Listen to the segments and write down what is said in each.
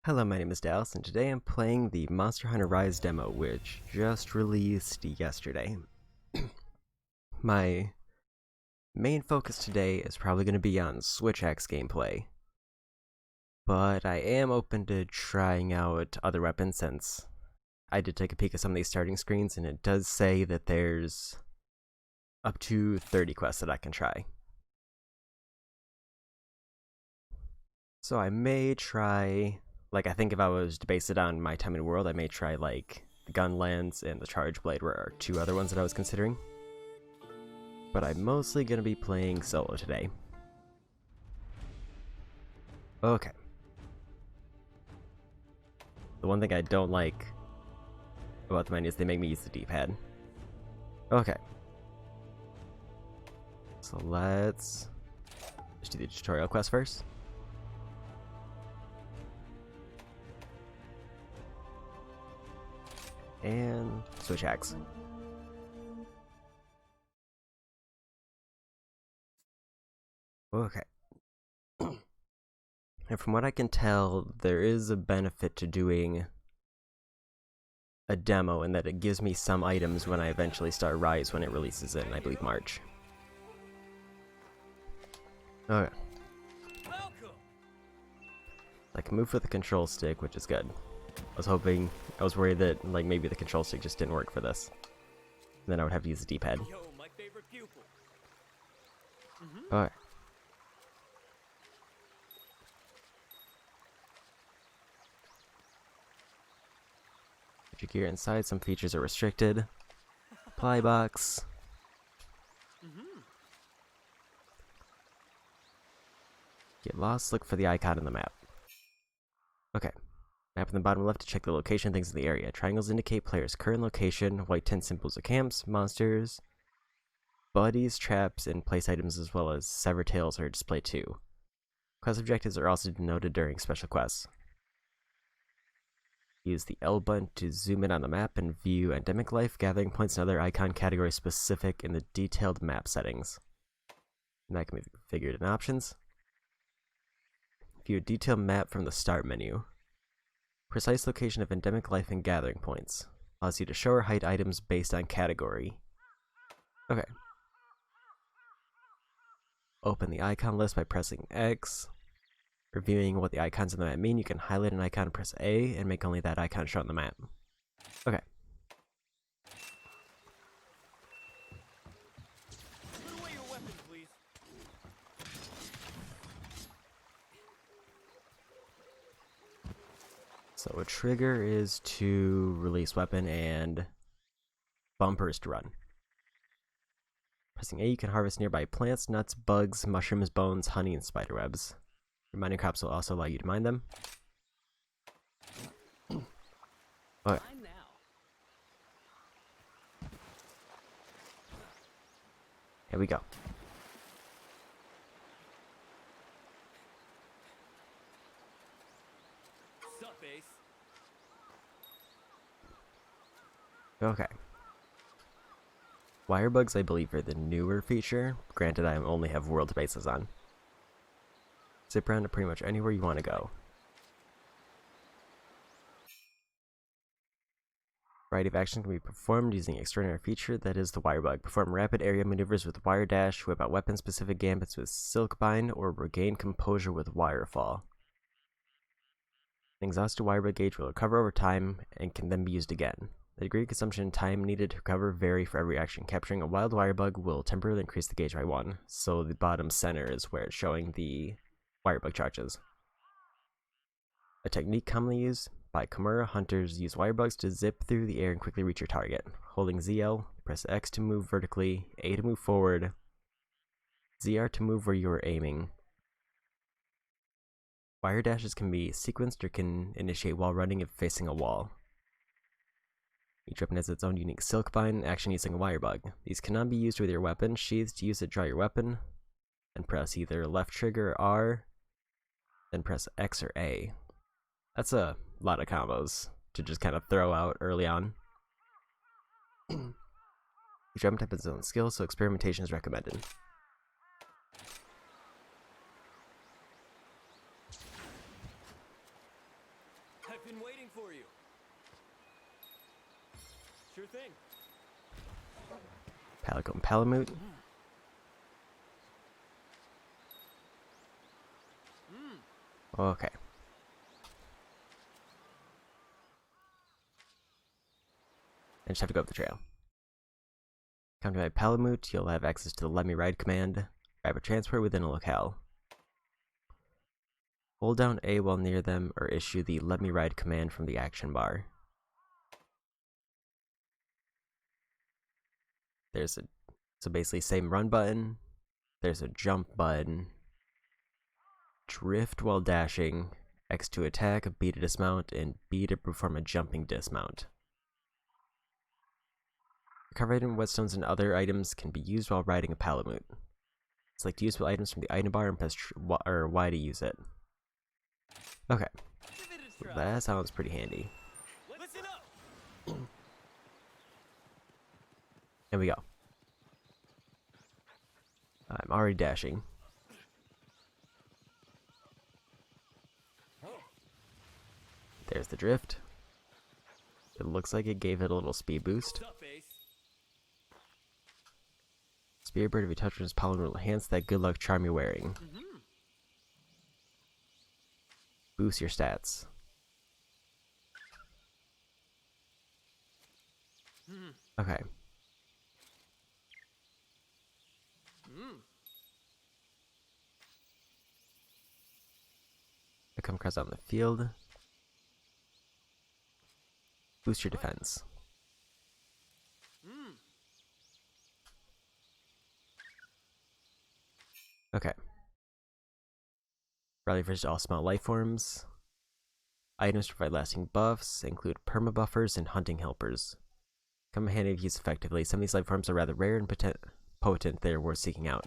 Hello, my name is Dallas, and today I'm playing the Monster Hunter Rise demo, which just released yesterday. My main focus today is probably going to be on Switch Axe gameplay, but I am open to trying out other weapons since I did take a peek at some of these starting screens, and it does say that there's up to 30 quests that I can try. So I may try, I think if I was to base it on my time in the world, I may try, the Gunlance and the Charge Blade were two other ones that I was considering. But I'm mostly going to be playing solo today. Okay. The one thing I don't like about the menu is they make me use the D-pad. Okay. So let's just do the tutorial quest first. And switch axe. Okay. And from what I can tell, there is a benefit to doing a demo in that it gives me some items when I eventually start Rise when it releases in, I believe, March. Okay. I can move with the control stick, which is good. I was worried that maybe the control stick just didn't work for this. And then I would have to use the D-pad. Alright. Put your gear inside, some features are restricted. Apply box. Get lost, look for the icon in the map. Okay. Map in the bottom left to check the location things in the area. Triangles indicate player's current location. White tint symbols of camps, monsters, buddies, traps, and place items, as well as severed tails are displayed too. Quest objectives are also denoted during special quests. Use the L button to zoom in on the map and view endemic life, gathering points, and other icon categories specific in the detailed map settings. And that can be figured in options. View a detailed map from the start menu. Precise location of endemic life and gathering points. Allows you to show or hide items based on category. Okay. Open the icon list by pressing X. Reviewing what the icons on the map mean, you can highlight an icon and press A and make only that icon show on the map. Okay. Put away your weapon, please. So a trigger is to release weapon and bumpers to run. Pressing A, you can harvest nearby plants, nuts, bugs, mushrooms, bones, honey, and spiderwebs. Your mining crops will also allow you to mine them. Okay. Here we go. Sup, Ace? Okay. Wirebugs, I believe, are the newer feature. Granted, I only have world bases on. Zip around to pretty much anywhere you want to go. Variety of action can be performed using an extraordinary feature that is the wirebug. Perform rapid area maneuvers with wire dash, whip out weapon-specific gambits with silkbind, or regain composure with wirefall. An exhausted wirebug gauge will recover over time and can then be used again. The degree of consumption time needed to recover vary for every action. Capturing a wild wirebug will temporarily increase the gauge by 1, so the bottom center is where it's showing the wirebug charges. A technique commonly used by Kimura hunters use wirebugs to zip through the air and quickly reach your target. Holding ZL, press X to move vertically, A to move forward, ZR to move where you are aiming. Wire dashes can be sequenced or can initiate while running if facing a wall. Each weapon has its own unique silkbind action using a wirebug. These cannot be used with your weapon. Sheaths to use it, draw your weapon, and press either left trigger or R, then press X or A. That's a lot of combos to just kind of throw out early on. Each weapon type has its own skill, so experimentation is recommended. I've been waiting for you. Sure thing. Palico and Palamute. Okay. I just have to go up the trail. Come to my Palamute, you'll have access to the Let Me Ride command. Grab a transport within a locale. Hold down A while near them, or issue the Let Me Ride command from the action bar. So basically same run button. There's a jump button. Drift while dashing. X to attack, B to dismount, and B to perform a jumping dismount. Recover item whetstones and other items can be used while riding a Palamute. Select useful items from the item bar and press Y to use it. Okay, Give it a so try. that sounds pretty handy. Listen up. There we go. I'm already dashing. There's the drift. It looks like it gave it a little speed boost. What's up, Ace? Spirit Bird, if you touch with his pollen, will enhance that good luck charm you're wearing. Boost your stats. Okay. I come across on the field. Boost your defense. Okay. Rally versus all small life forms. Items provide lasting buffs, include permabuffers and hunting helpers. Come in handy if used effectively. Some of these life forms are rather rare and potent, they are worth seeking out.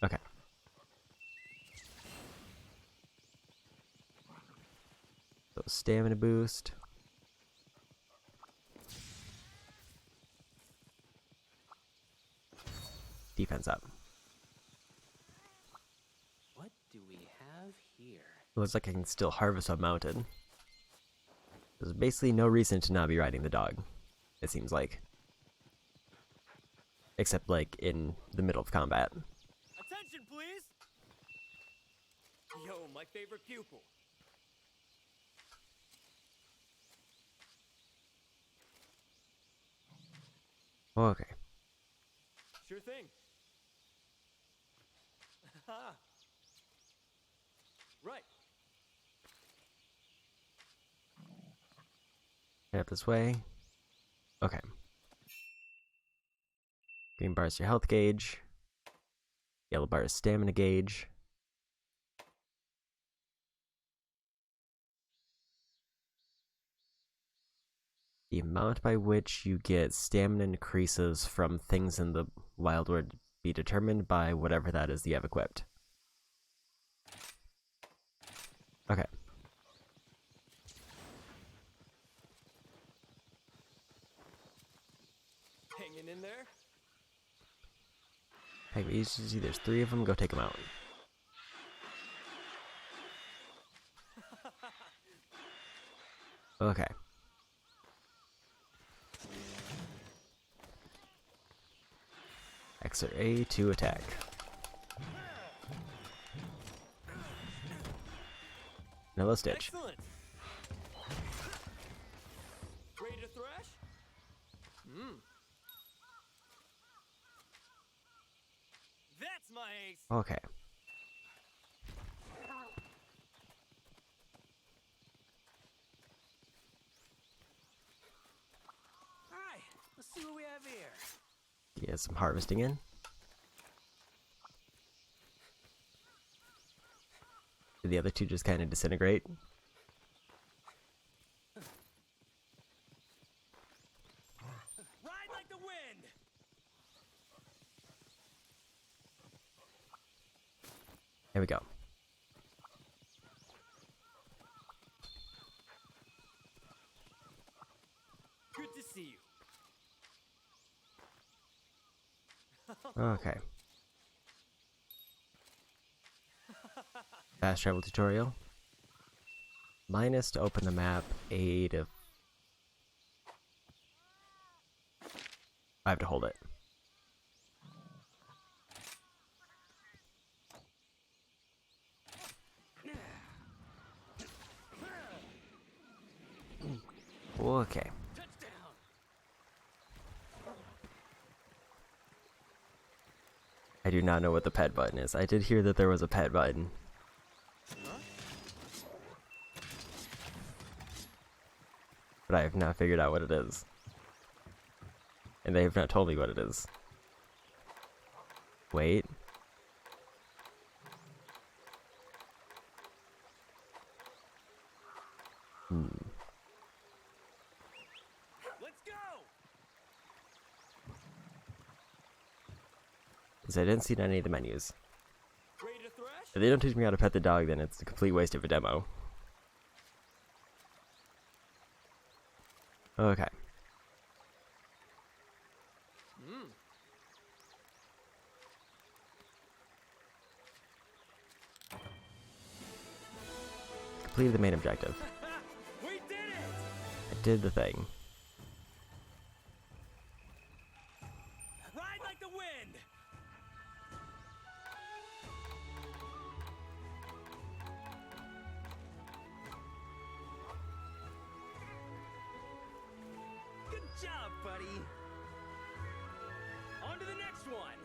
Okay. So stamina boost. Defense up. What do we have here? Looks like I can still harvest unmounted. There's basically no reason to not be riding the dog, it seems like. Except, like, in the middle of combat. Attention, please. Yo, my favorite pupil. Okay. Sure thing. Right. Head up this way. Okay. Green bar is your health gauge. Yellow bar is stamina gauge. The amount by which you get stamina increases from things in the wild would be determined by whatever that is you have equipped. Okay. Hanging in there. Hey, easy. There's 3 of them. Go take them out. Okay. X or A to attack. Vanilla Stitch. Excellent. Ready to thrash? That's my ace. Okay. Alright, let's see what we have here. Get some harvesting in. Did the other 2 just kind of disintegrate? Ride like the wind. There we go. Good to see you. Okay. Fast travel tutorial. Minus to open the map, A to... I have to hold it. Okay. Touchdown. I do not know what the pet button is. I did hear that there was a pet button. But I have not figured out what it is. And they have not told me what it is. Wait. Let's go. Because I didn't see it on any of the menus. Ready to thrash? If they don't teach me how to pet the dog, then it's a complete waste of a demo. Okay. Completed the main objective. We did it. I did the thing. Ride like the wind. Good job, buddy. On to the next one.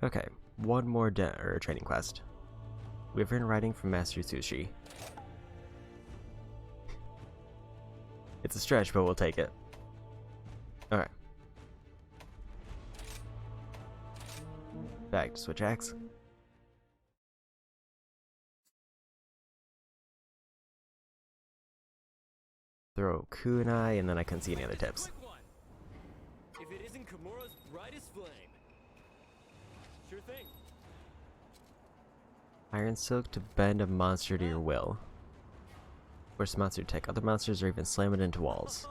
Okay, one more training quest. Wyvern riding from Master Sushi. It's a stretch, but we'll take it. Alright. Back to switch axe. Throw kunai, and then I couldn't see any other tips. Quick one. If it isn't Kimura's brightest flame. Sure thing. Iron Silk to bend a monster to your will. Force the monster to attack other monsters or even slam it into walls.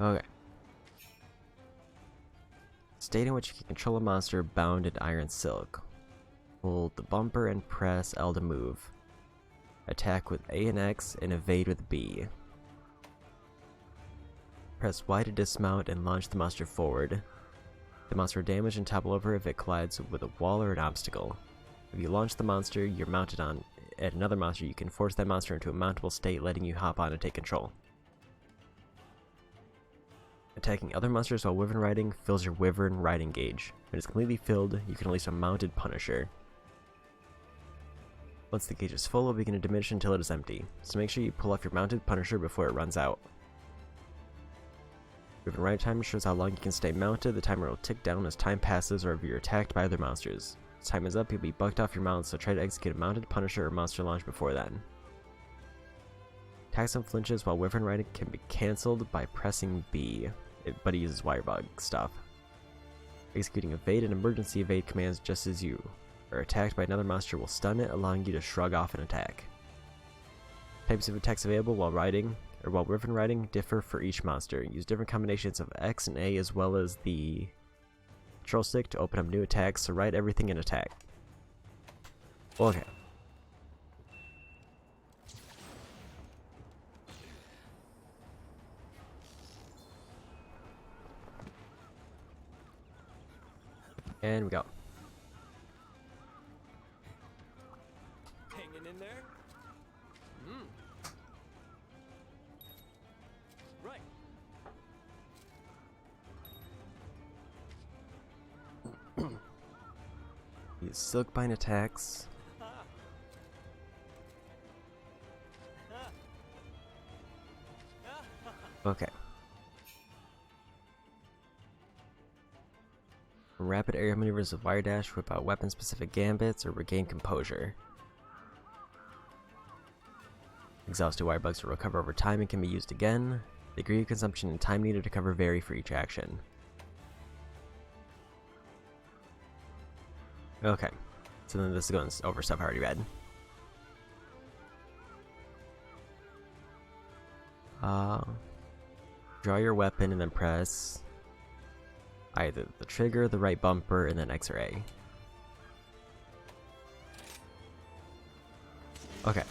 Okay. State in which you can control a monster bound in Iron Silk. Hold the bumper and press L to move. Attack with A and X and evade with B. Press Y to dismount and launch the monster forward. The monster will damage and topple over if it collides with a wall or an obstacle. If you launch the monster you're mounted on at another monster, you can force that monster into a mountable state, letting you hop on and take control. Attacking other monsters while wyvern riding fills your wyvern riding gauge. When it's completely filled, you can release a mounted Punisher. Once the gauge is full, it will begin to diminish until it is empty, so make sure you pull off your mounted Punisher before it runs out. Wyvern ride timer shows how long you can stay mounted. The timer will tick down as time passes or if you're attacked by other monsters. As time is up, you'll be bucked off your mount, so try to execute a mounted Punisher or monster launch before then. Attacks and flinches while wyvern riding can be cancelled by pressing B, but it uses wirebug stuff. Executing evade and emergency evade commands just as you are attacked by another monster will stun it, allowing you to shrug off an attack. Types of attacks available while riding or while wyvern riding differ for each monster. Use different combinations of X and A as well as the control stick to open up new attacks, so ride everything in attack. Okay. And we go. Hanging in there? Right. Use Silkbind attacks. Okay. Rapid area maneuvers with wire dash, whip out weapon specific gambits, or regain composure. Exhausted wire bugs will recover over time and can be used again. The degree of consumption and time needed to cover vary for each action. Okay, so then this is going over stuff I already read. Draw your weapon and then press either the trigger, the right bumper, and then X or A. Okay.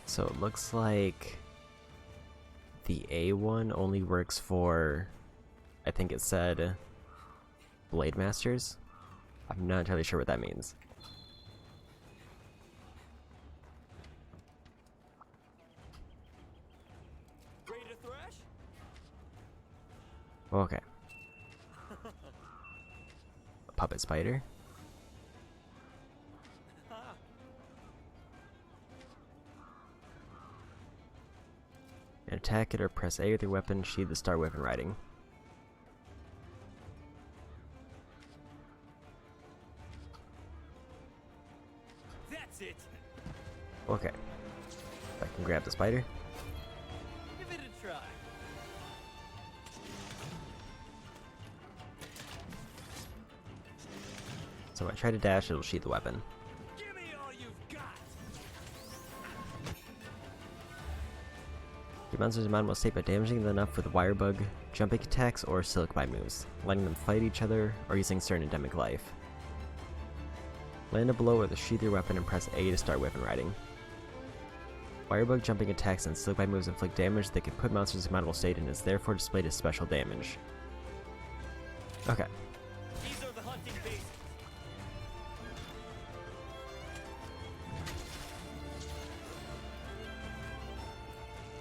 So it looks like the A one only works for, I think it said, Blade Masters. I'm not entirely sure what that means. Ready to thrash? Okay. A puppet spider. And attack it or press A with your weapon, sheathe the start weapon riding. That's it. Okay. I can grab the spider. Give it a try. So if I try to dash, it'll sheathe the weapon. Give me all you've got. Your monster's amount will state by damaging them enough with wire bug, jumping attacks, or silk bite moves, letting them fight each other, or using certain endemic life. Land a blow with a sheath your weapon and press A to start weapon riding. Wirebug jumping attacks and silk bite moves inflict damage that can put monsters in mountable state and is therefore displayed as special damage. Okay. These are the hunting basics.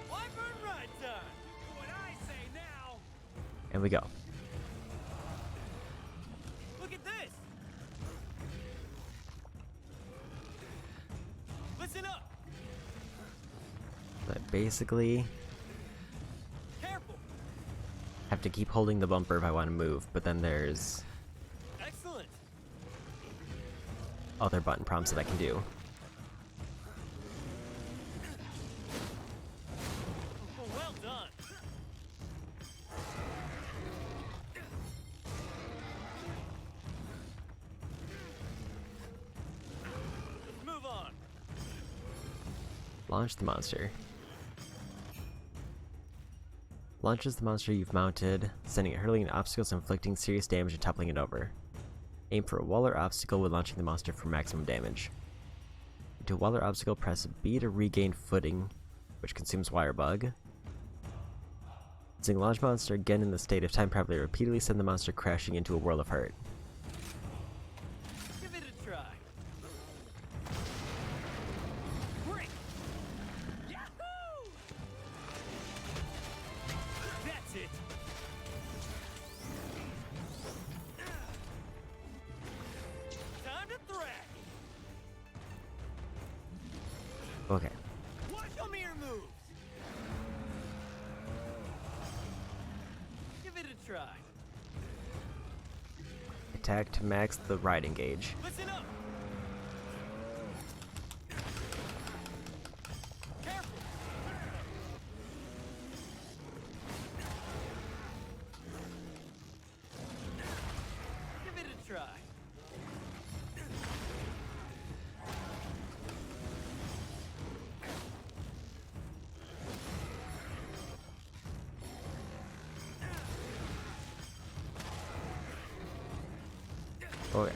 Wyvern ride time. What I say now. And we go. Look at this. Listen up. But basically, Careful. have to keep holding the bumper if I want to move, but then there's Excellent. other button prompts that I can do. Well done. Let's move on. Launch the monster. Launches the monster you've mounted, sending it hurtling into obstacles, inflicting serious damage and toppling it over. Aim for a wall or obstacle when launching the monster for maximum damage. To a wall or obstacle, press B to regain footing, which consumes wire bug. Using launch monster again in the state of time properly, repeatedly send the monster crashing into a world of hurt. Give it a try. Break. Yahoo! That's it. Time to thrash. Okay. Watch your mirror moves. Give it a try. Attack to max the riding gauge. Listen up. Careful. Give it a try. Okay.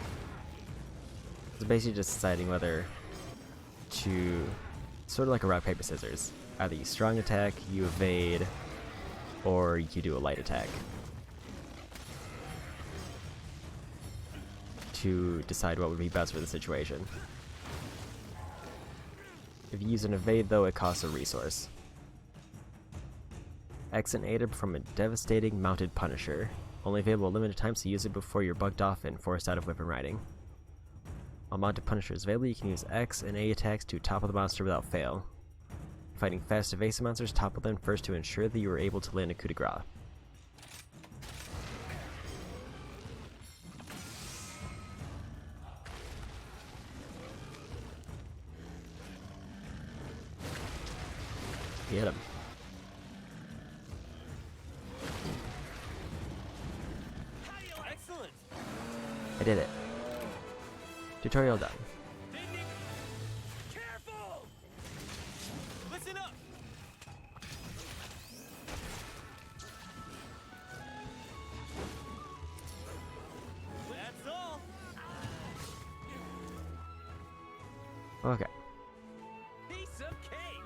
It's basically just deciding whether to, sort of like a rock, paper, scissors. Either you strong attack, you evade, or you do a light attack. To decide what would be best for the situation. If you use an evade though, it costs a resource. X and A to perform a devastating mounted punisher. Only available a limited time, so use it before you're bugged off and forced out of weapon riding. While mounted punisher is available, you can use X and A attacks to topple the monster without fail. Fighting fast evasive monsters, topple them first to ensure that you are able to land a coup de grace. Get him. Excellent. I did it. Tutorial done. Careful. piece of cake.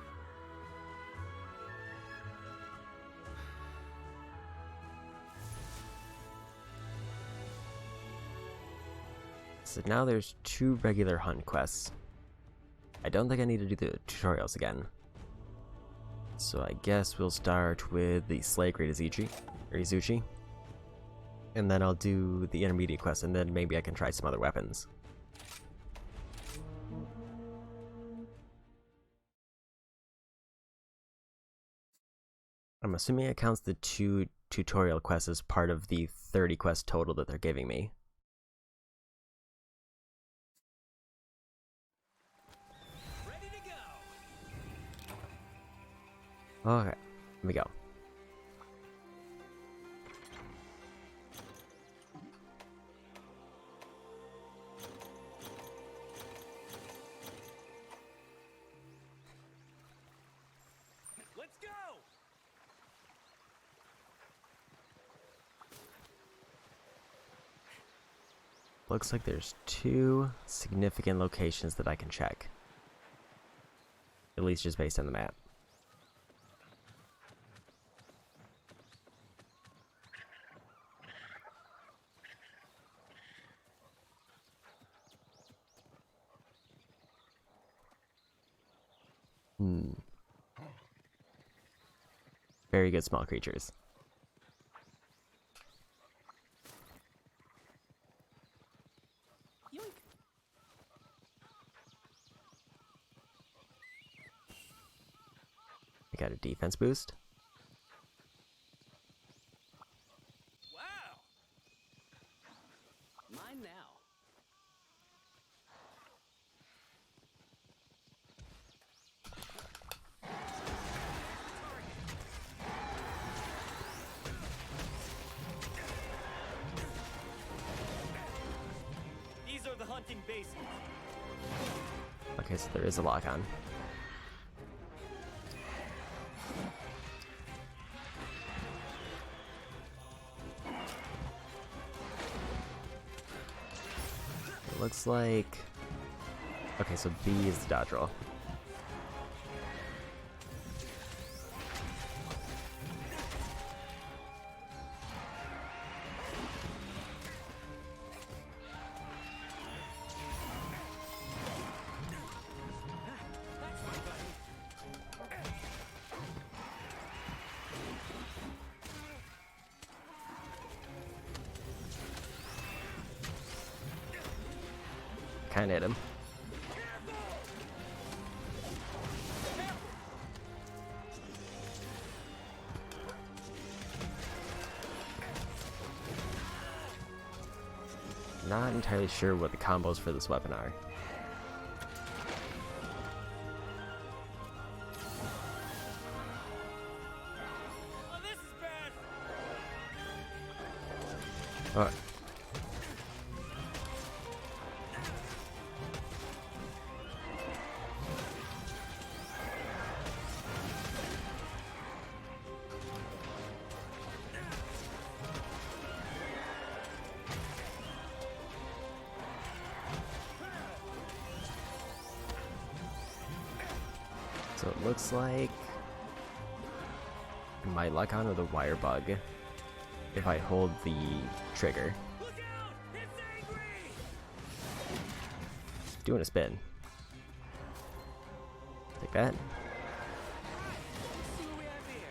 So now there's 2 regular hunt quests. I don't think I need to do the tutorials again. So I guess we'll start with the Slay Great Izuchi. And then I'll do the intermediate quest, and then maybe I can try some other weapons. I'm assuming it counts the 2 tutorial quests as part of the 30 quest total that they're giving me. Ready to go. Okay, here we go. Let's go. Looks like there's 2 significant locations that I can check. At least just based on the map. Very good small creatures. Yoink. I got a defense boost. Wow. Mine now. These are the hunting bases. Okay, so there is a lock on. It looks like... Okay, so B is the dodge roll. Kinda hit him. Not entirely sure what the combos for this weapon are. Oh, this is bad. Oh. So it looks like my luck on with a wire bug if I hold the trigger. Look out! It's angry! Doing a spin. Take that. Let's see what we have here.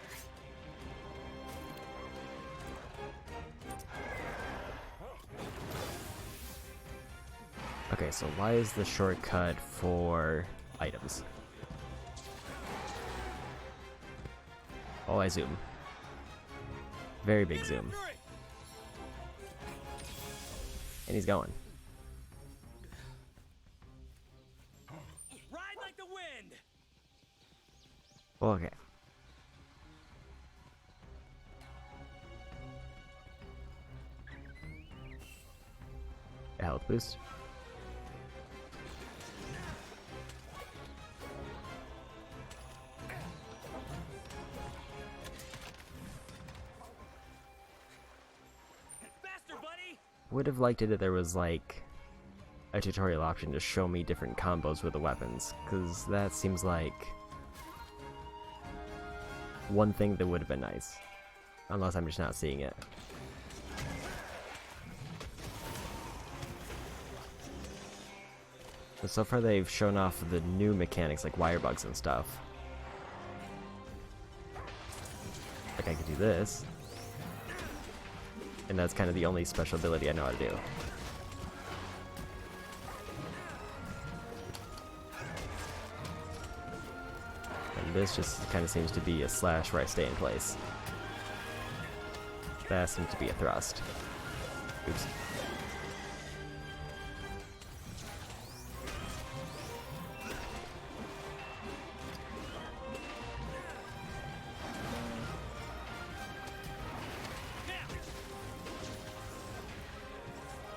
Okay, so why is the shortcut for items? Oh, I zoom. Very big zoom. After it! And he's going. Ride like the wind! Okay. A health boost. Faster, buddy! Would have liked it if there was like a tutorial option to show me different combos with the weapons, because that seems like one thing that would have been nice. Unless I'm just not seeing it. But so far they've shown off the new mechanics like wire bugs and stuff. Like I could do this. And that's kind of the only special ability I know how to do. And this just kind of seems to be a slash where I stay in place. That seems to be a thrust. Oops.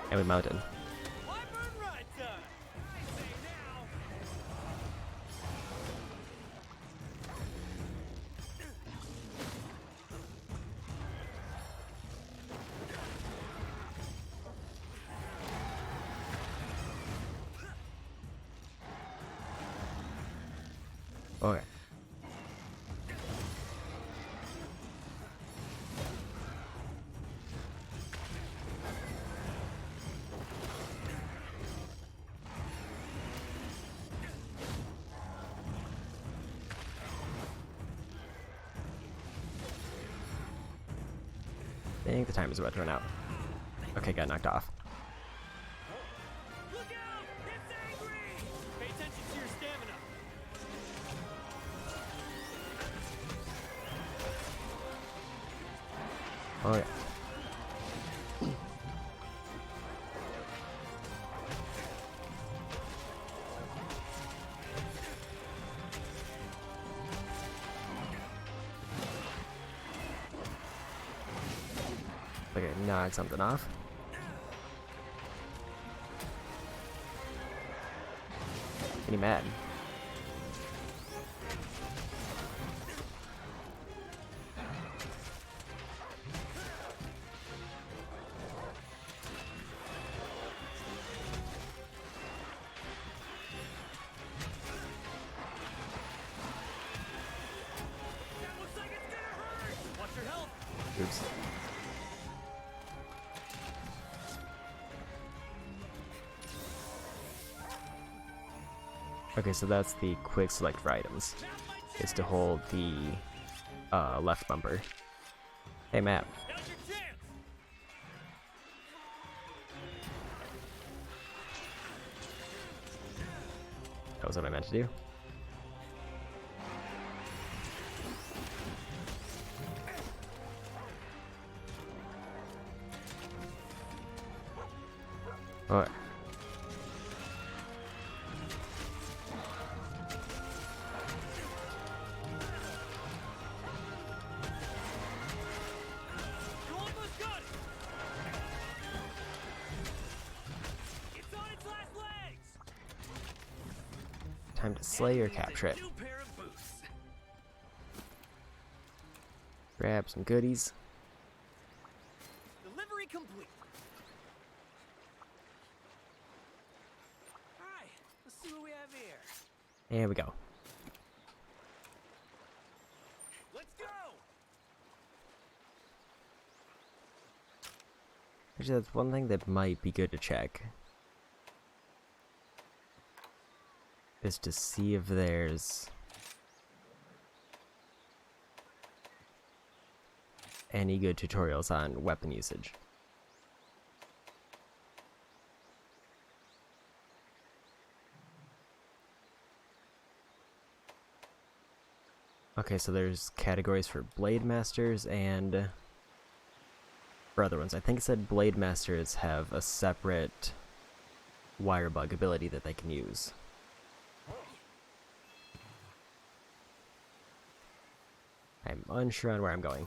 And we mounted. Wyvern ride time. I say now. Okay. I think the time is about to run out. Okay, got knocked off. Look out! It's angry! Pay attention to your stamina. Oh yeah. Okay, knock something off. Getting mad. That looks like it's gonna hurt! Watch your health! Oops. Okay, so that's the quick select for items. Is to hold the left bumper. Hey, Matt. Now's your chance! That was what I meant to do. Alright. You almost got it! It's on its last legs! Time to slay or capture it. New pair of boots. Grab some goodies. Delivery complete. Alright, let's see what we have here. There we go. Let's go! Actually, that's one thing that might be good to check. Is to see if there's any good tutorials on weapon usage. Okay, so there's categories for Blade Masters and for other ones. I think it said Blade Masters have a separate wire bug ability that they can use. I'm unsure on where I'm going.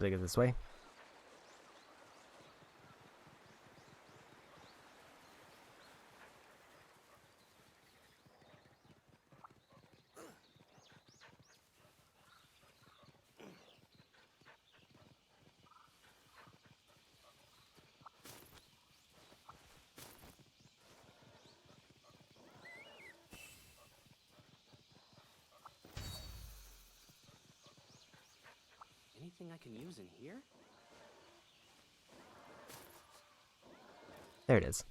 seems like it's this way. Anything I can use in here? There it is.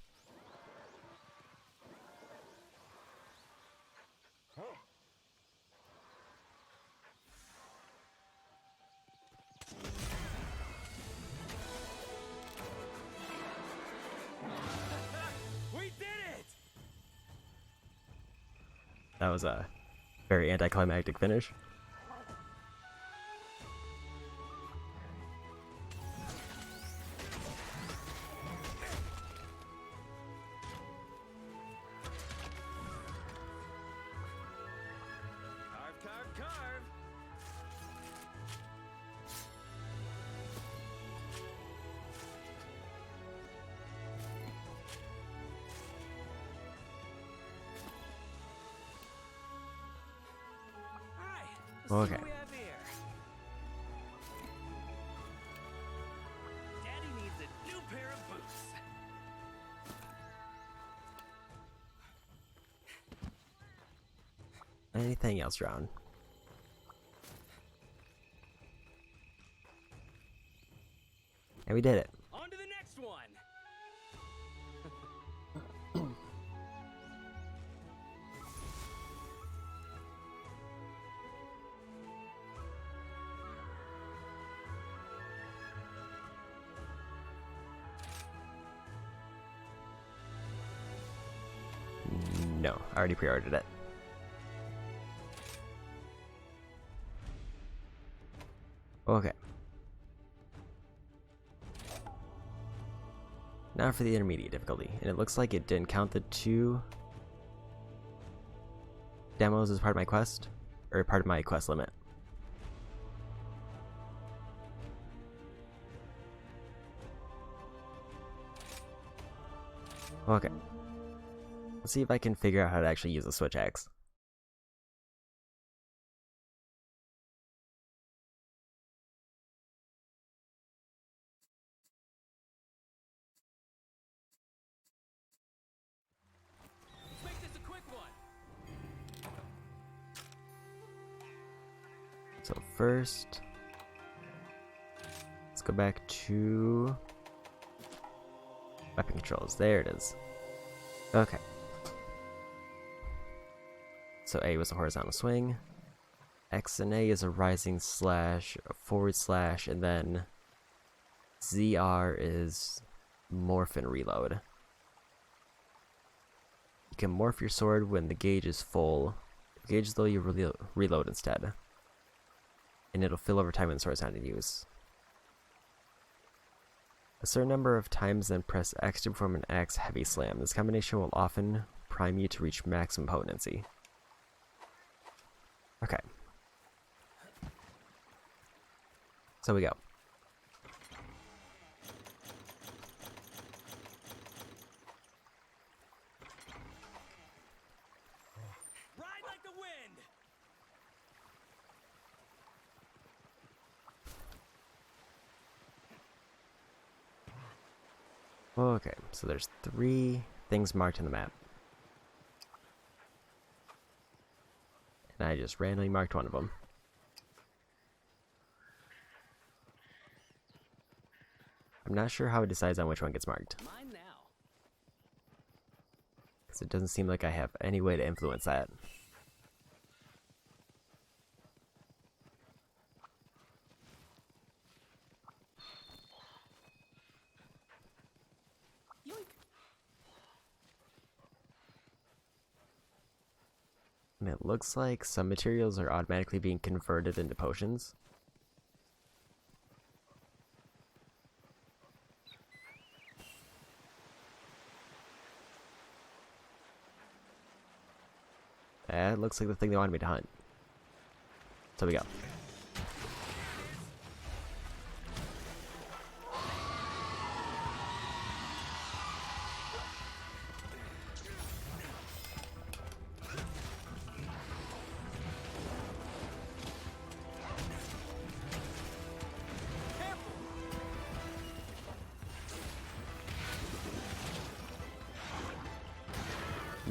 We did it! That was a very anticlimactic finish. Carve, carve, carve! Alright, let's see Okay. what we have here. Daddy needs a new pair of boots. Anything else around? And we did it. On to the next one! No, I already pre-ordered it. Okay. Now for the intermediate difficulty, and it looks like it didn't count the 2 demos as part of my quest, or part of my quest limit. Okay. Let's see if I can figure out how to actually use the switch axe. Let's make this a quick one! So first, let's go back to weapon controls. There it is. Okay. So A was a horizontal swing, X and A is a rising slash, a forward slash, and then ZR is morph and reload. You can morph your sword when the gauge is full. If the gauge is low, you reload instead. And it'll fill over time when the sword's not in use. A certain number of times, then press X to perform an axe heavy slam. This combination will often prime you to reach maximum potency. Okay. So we go. Ride like the wind! Okay, so there's 3 things marked on the map. And I just randomly marked one of them. I'm not sure how it decides on which one gets marked, Mine now. because it doesn't seem like I have any way to influence that. Yoink. And it looks like some materials are automatically being converted into potions. That looks like the thing they wanted me to hunt. So we go.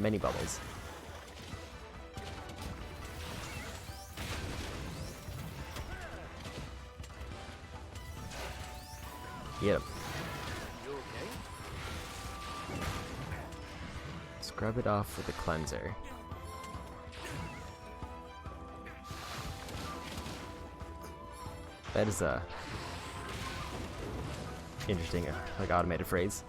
many bubbles. Get him. You okay? Scrub it off with a cleanser. That is a interesting, like, automated phrase.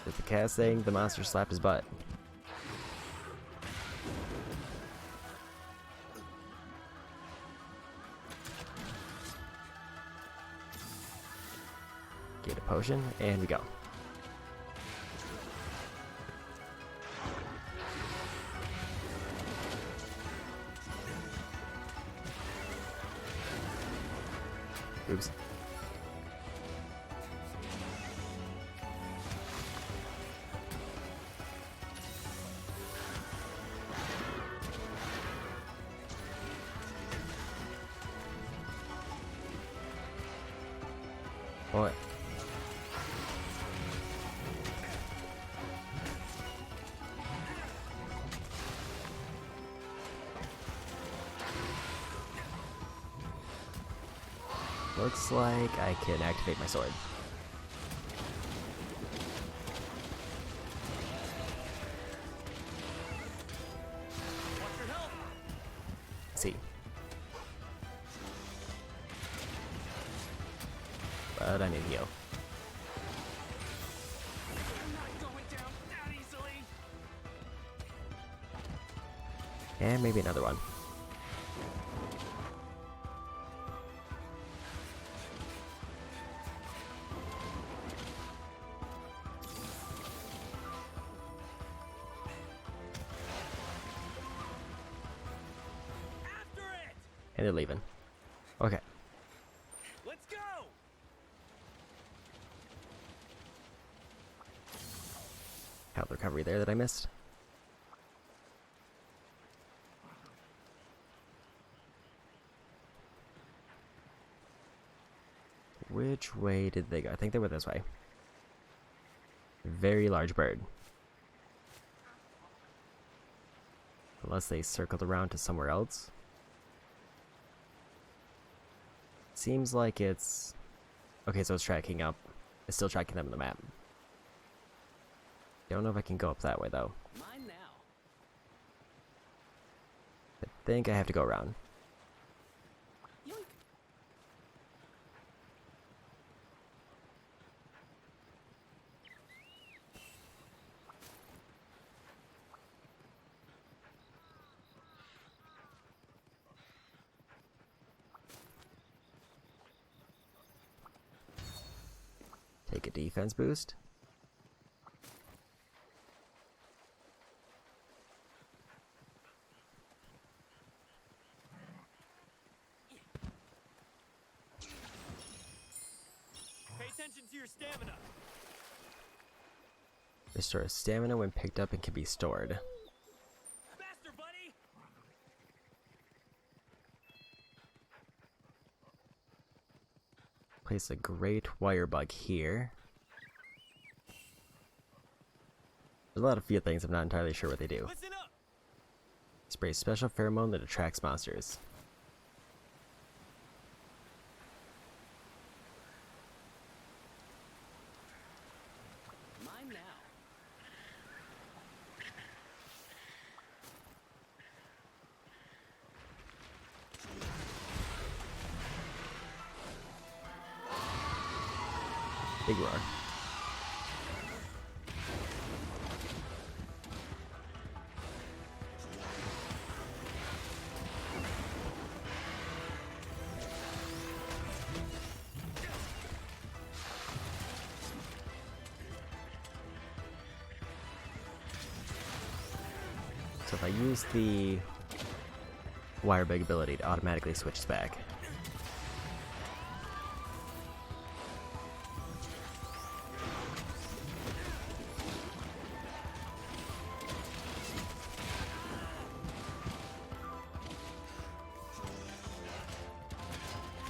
With the cat saying the monster slapped his butt. Get a potion, and we go. Oops. Boy. Looks like I can activate my sword. Watch your health. See. But I need to heal. I'm not going down that easily. And maybe another one. After it. And they're leaving. Okay. Let's go. Health recovery there that I missed. Which way did they go? I think they went this way. Very large bird. Unless they circled around to somewhere else. Seems like it's... Okay, so it's tracking up. It's still tracking them on the map. Don't know if I can go up that way, though. Mine now. I think I have to go around. Yoink. Take a defense boost. Pay attention to your stamina. Restore stamina when picked up and can be stored. Faster, buddy. Place a great wire bug here. There's a lot of few things I'm not entirely sure what they do. Listen up. Spray special pheromone that attracts monsters. Mine now. Big roar. So if I use the wire bug ability, it automatically switches back.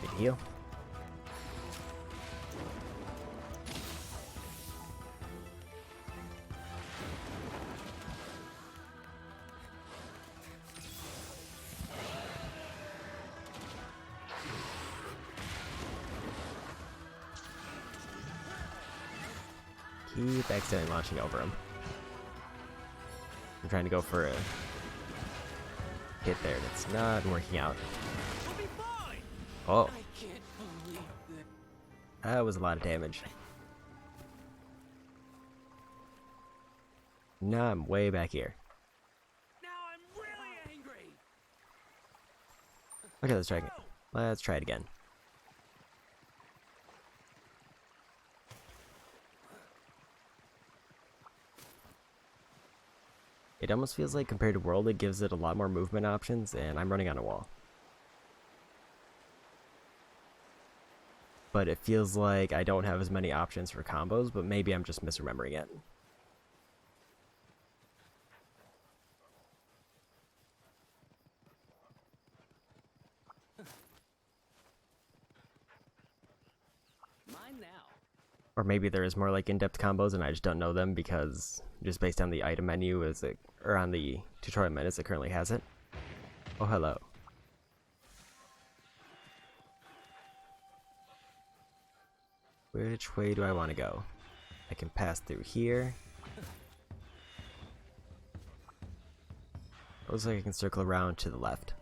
Big heal. keep accidentally launching over him. I'm trying to go for a hit there, and it's not working out. We'll be fine. Oh, I can't believe that. that was a lot of damage. Now I'm way back here. Now I'm really angry. Okay, let's try again. Let's try it again. It almost feels like compared to World, it gives it a lot more movement options, and I'm running on a wall. But it feels like I don't have as many options for combos, but maybe I'm just misremembering it. Mine now. Or maybe there is more like in-depth combos and I just don't know them because just based on the item menu or on the tutorial menus it currently has it. Oh, hello. Which way do I want to go? I can pass through here. Looks like I can circle around to the left.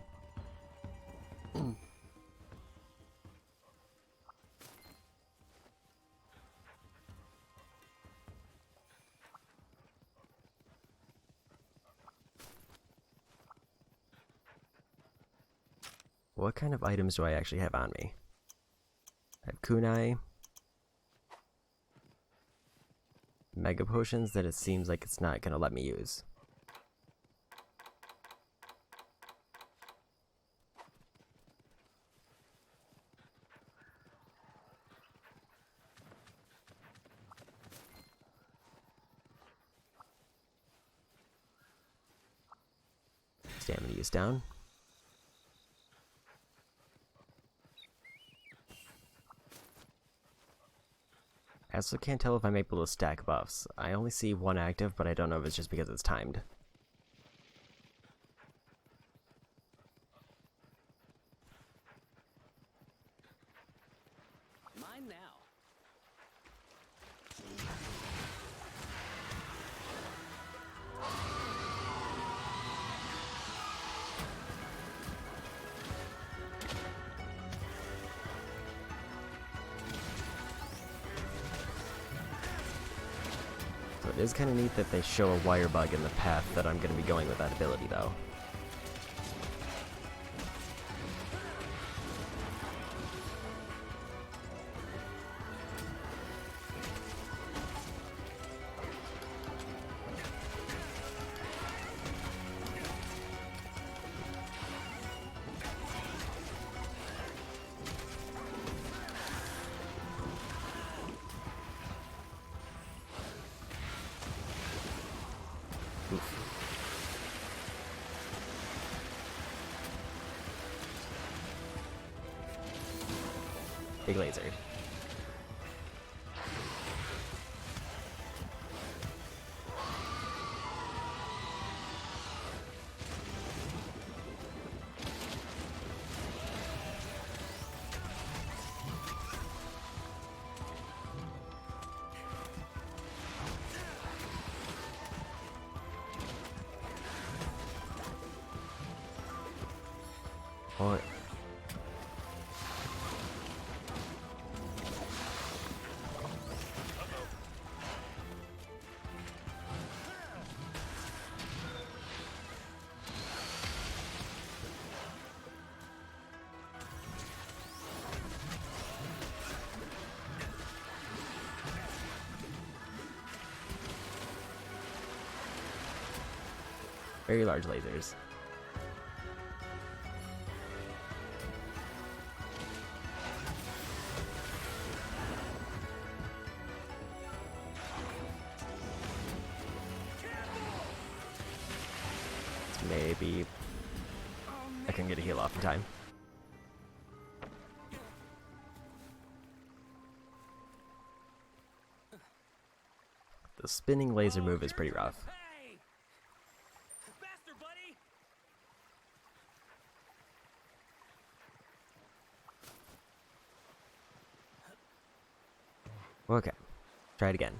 What kind of items do I actually have on me? I have kunai, mega potions that it seems like it's not going to let me use. Stamina use down. I also can't tell if I'm able to stack buffs. I only see one active, but I don't know if it's just because it's timed. Mine now. So it is kind of neat that they show a wire bug in the path that I'm going to be going with that ability, though. Big laser. Oh, very large lasers. Maybe I can get a heal off in time. The spinning laser move is pretty rough. Hey! Faster, buddy! Okay, try it again.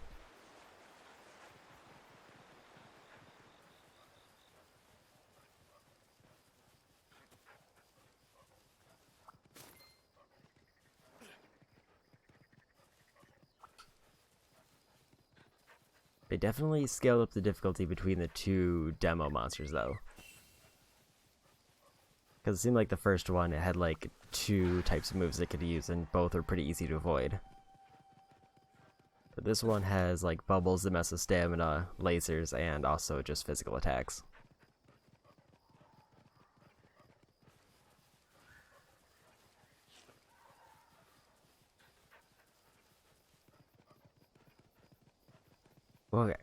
They definitely scaled up the difficulty between the two demo monsters, though. Because it seemed like the first one, it had like 2 types of moves it could use, and both are pretty easy to avoid. But this one has like bubbles that mess with stamina, lasers, and also just physical attacks. Okay.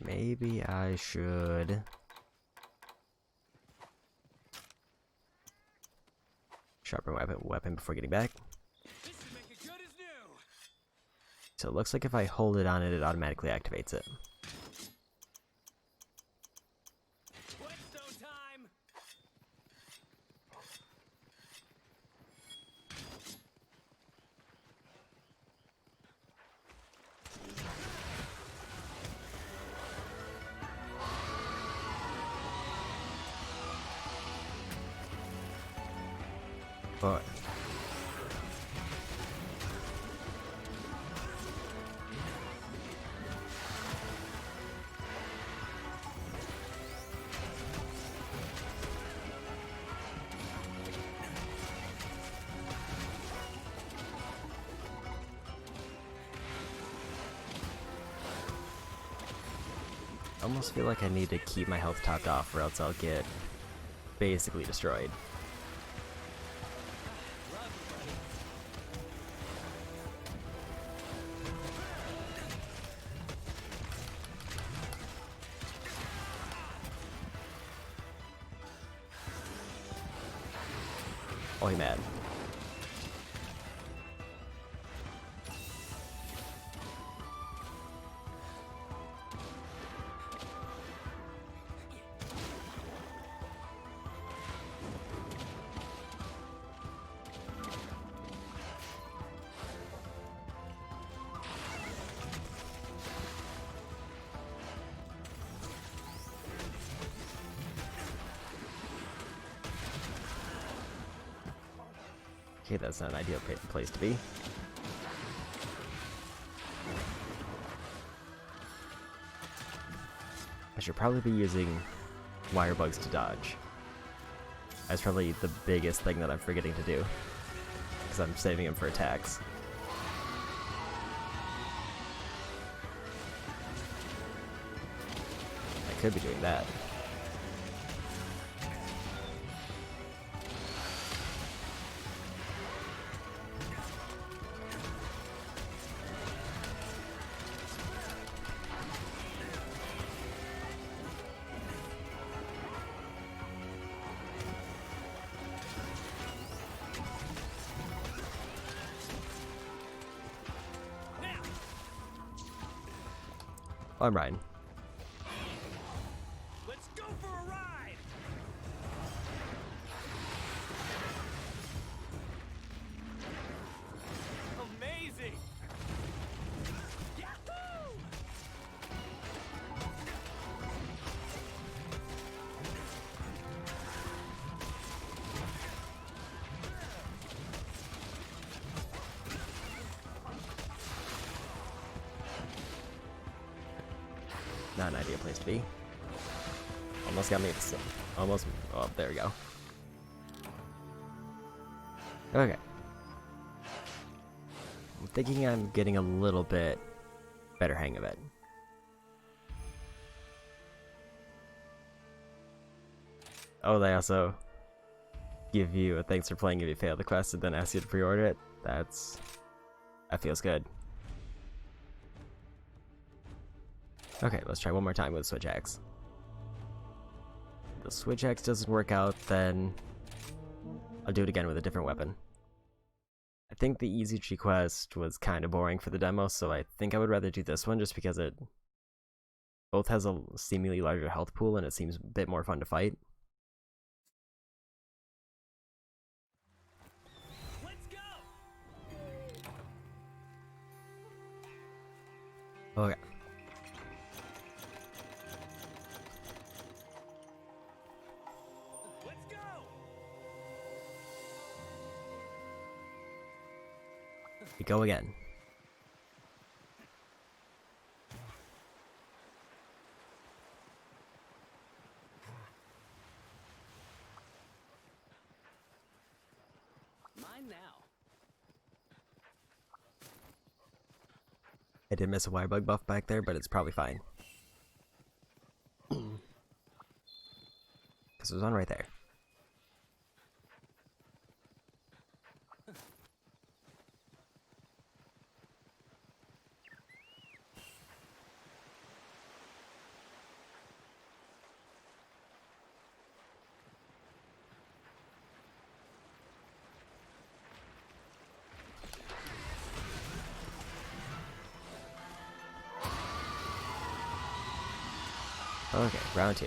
Maybe I should sharpen weapon before getting back. This should make it good as new. So it looks like if I hold it on it, it automatically activates it. Whetstone time. But I almost feel like I need to keep my health topped off or else I'll get basically destroyed. Oh, he mad. Okay, that's not an ideal place to be. I should probably be using wire bugs to dodge. That's probably the biggest thing that I'm forgetting to do, because I'm saving them for attacks. I could be doing that. Oh, I'm riding. Let's go for a ride. Amazing. Yahoo! Not an ideal place to be. Almost got me. Almost. Oh, there we go. Okay. I'm thinking I'm getting a little bit better hang of it. Oh, they also give you a thanks for playing if you fail the quest and then ask you to pre-order it. That feels good. Okay, let's try one more time with Switch Axe. If the Switch Axe doesn't work out, then I'll do it again with a different weapon. I think the Easy Tree quest was kind of boring for the demo, so I think I would rather do this one just because it both has a seemingly larger health pool and it seems a bit more fun to fight. Let's go. Okay. Let's go. We go again. Mine now. I did miss a wire bug buff back there, but it's probably fine. Because there's one right there. Okay, round 2.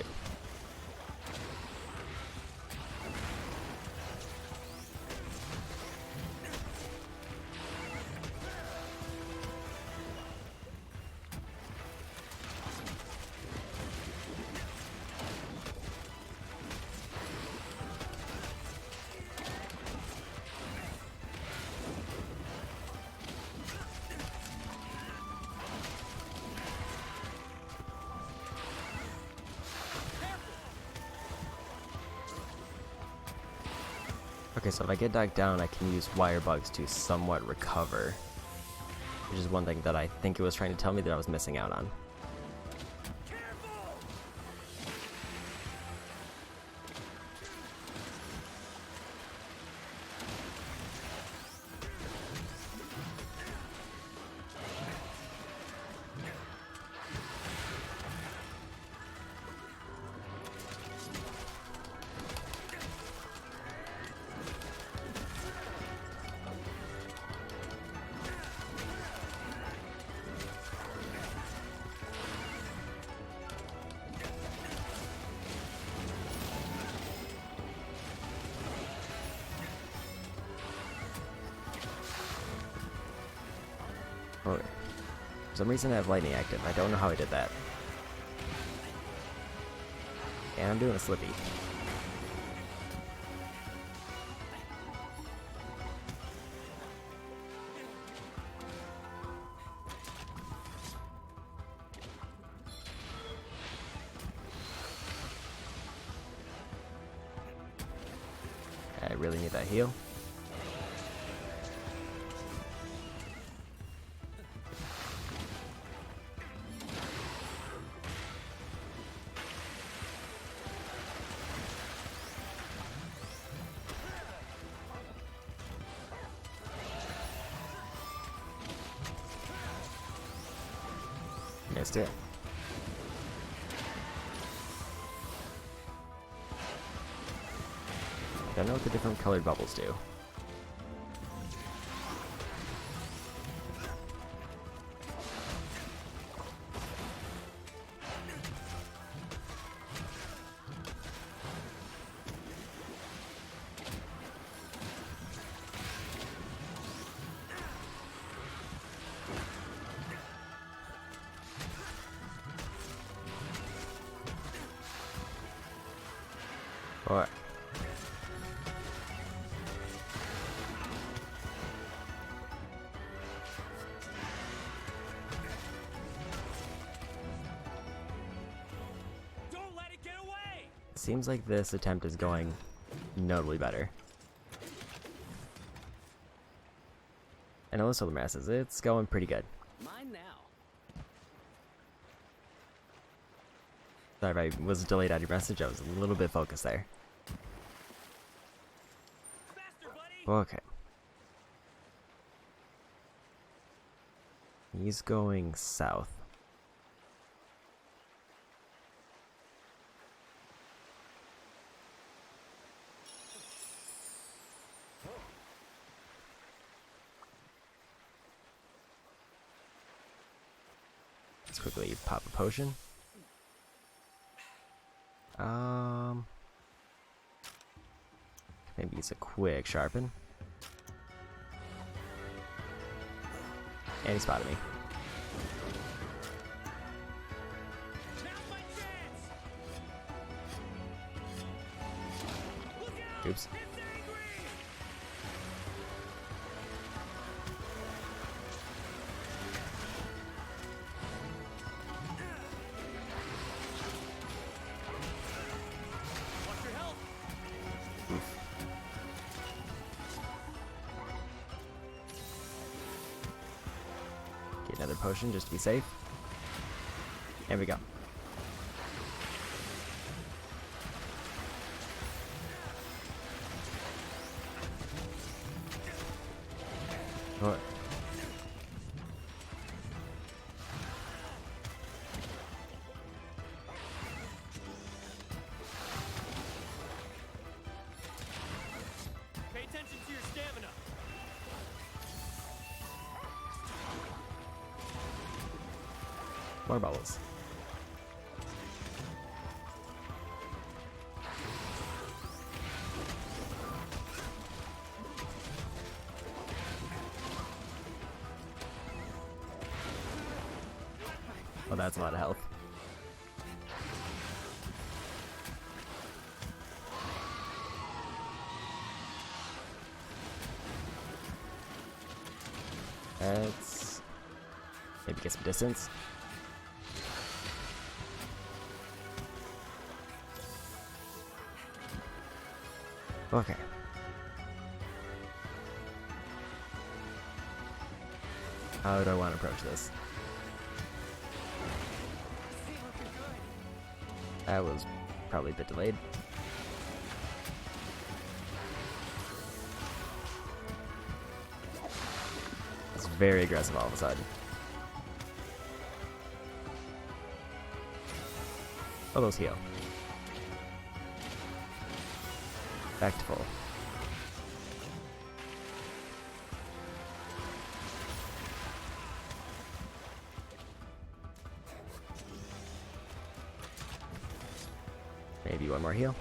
Okay, so if I get knocked down, I can use wire bugs to somewhat recover. Which is one thing that I think it was trying to tell me that I was missing out on. Okay. For some reason I have lightning active. I don't know how I did that. And I'm doing a slippy. I really need that heal. Missed it. I don't know what the different colored bubbles do. Alright. Don't let it get away! Seems like this attempt is going notably better. And hello solar masses, it's going pretty good. Mine now. Sorry if I was delayed on your message, I was a little bit focused there. Faster, buddy! Okay. He's going south. Let's quickly pop a potion. Maybe it's a quick sharpen. And he spotted me. Now's my chance! Look out! Oops. It's angry! potion just to be safe. There we go. Oh. Pay attention to your stamina. More bubbles. Oh, that's a lot of health. Let's maybe get some distance. Okay. How do I want to approach this? That was probably a bit delayed. It's very aggressive all of a sudden. Oh, those heal. Back to full. Maybe one more heal.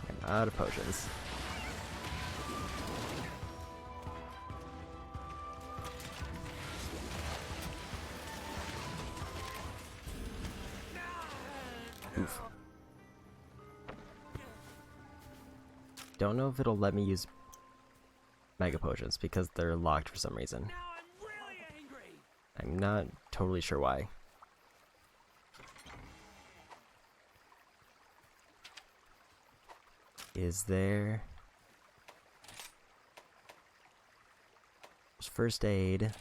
I'm out of potions. Oof. Don't know if it'll let me use mega potions because they're locked for some reason. Now I'm really angry. I'm not totally sure why. Is there... There's first aid.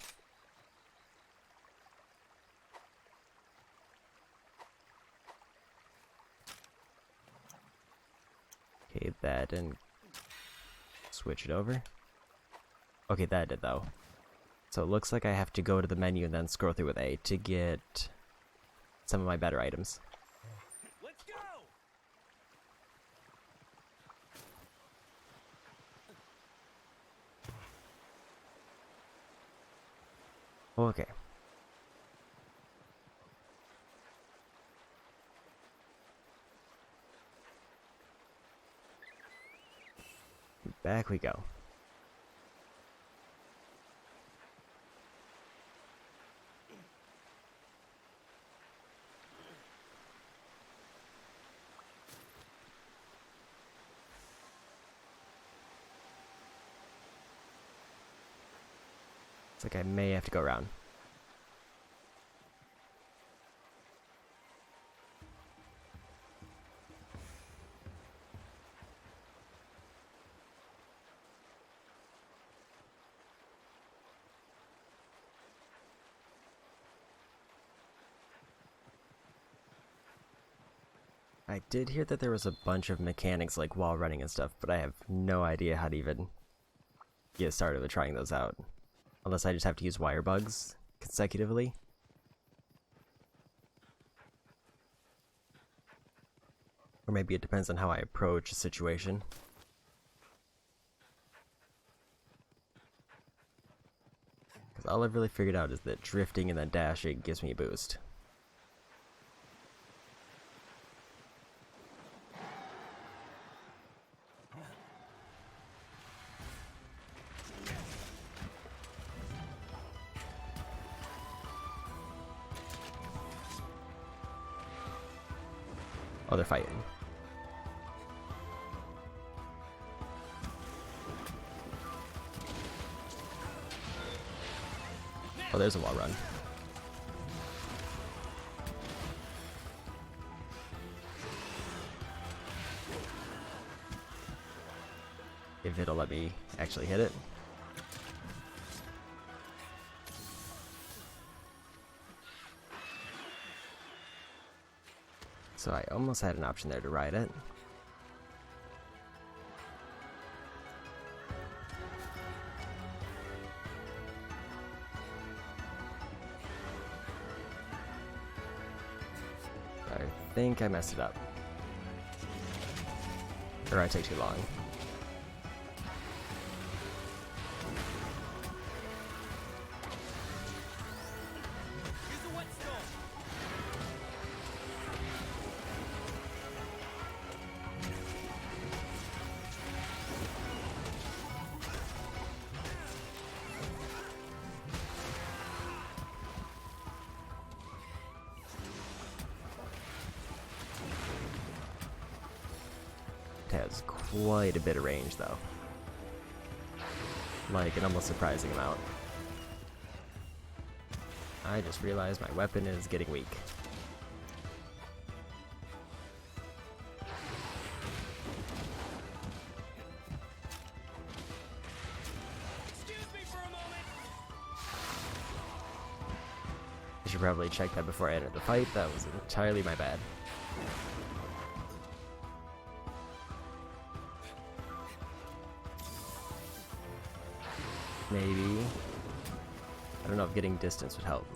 Okay, that didn't switch it over. Okay, that did though. So it looks like I have to go to the menu and then scroll through with A to get some of my better items. Let's go. Okay. Back we go. Looks like I may have to go around. I did hear that there was a bunch of mechanics like wall running and stuff, but I have no idea how to even get started with trying those out. Unless I just have to use wire bugs consecutively. Or maybe it depends on how I approach a situation. Because all I've really figured out is that drifting and then dashing gives me a boost. Oh, they're fighting. Oh, there's a wall run. If it'll let me actually hit it. So I almost had an option there to ride it. I think I messed it up. Or I take too long. Use a whetstone. It has quite a bit of range though. Like an almost surprising amount. I just realized my weapon is getting weak. Excuse me for a moment. I should probably check that before I enter the fight. That was entirely my bad. Maybe. I don't know if getting distance would help.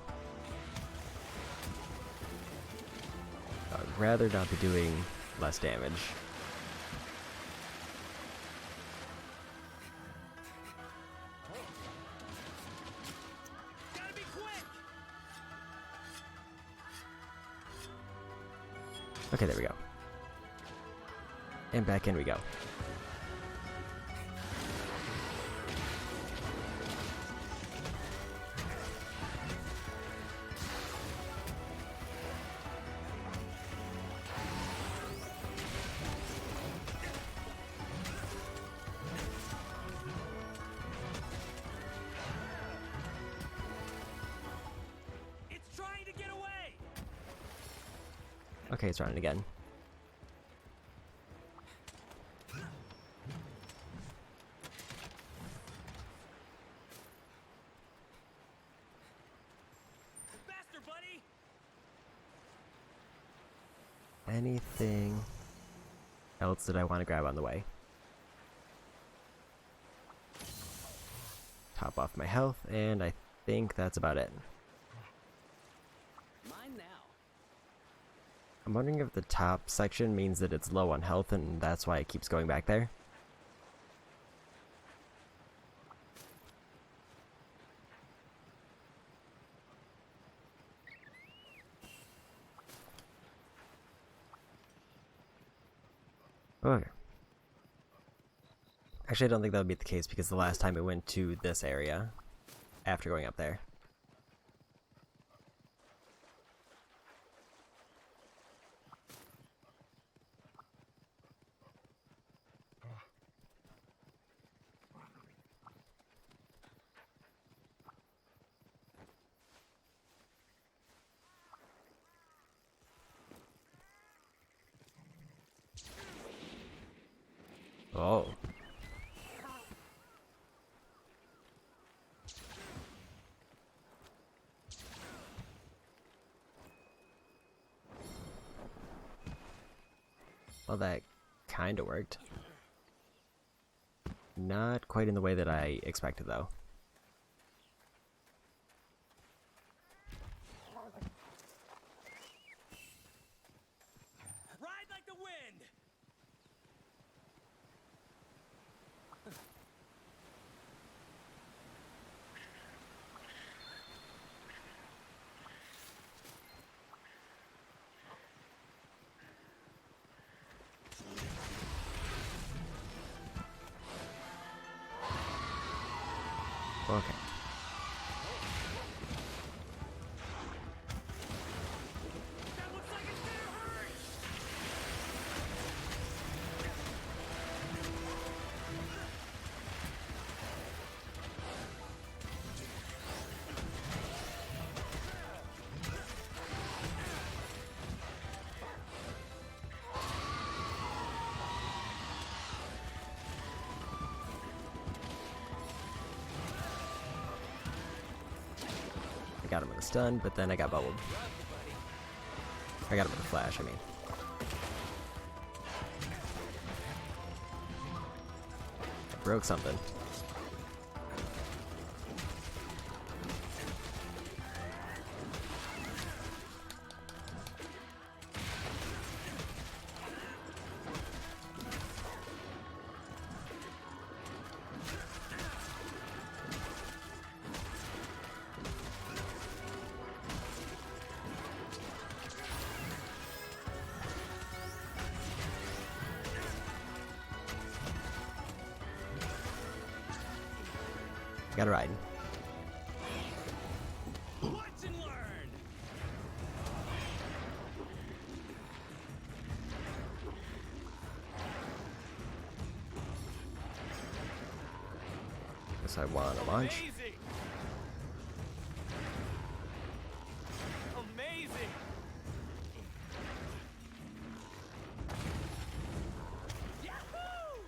I'd rather not be doing less damage. Gotta be quick. Okay, there we go. And back in we go. It's trying to get away. Okay, it's running again. Faster, buddy. Anything else that I want to grab on the way? Top off my health, and I think that's about it. Mine now. I'm wondering if the top section means that it's low on health and that's why it keeps going back there. Okay. Actually, I don't think that would be the case because the last time it went to this area after going up there. Oh. Well, that kind of worked. Not quite in the way that I expected, though. Ride like the wind. Okay. That looks like it's gonna hurt. I got him with a stun, but then I got bubbled. I got him with a flash, I mean. I broke something. Got a ride. Watch and learn. Guess I want to launch. Amazing. Amazing. Yahoo!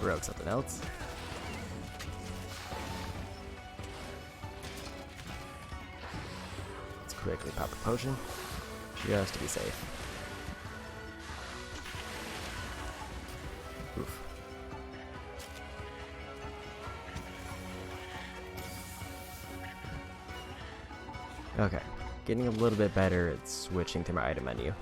Broke something else. Let's quickly pop a potion, just to be safe. Oof. Okay, getting a little bit better at switching through my item menu.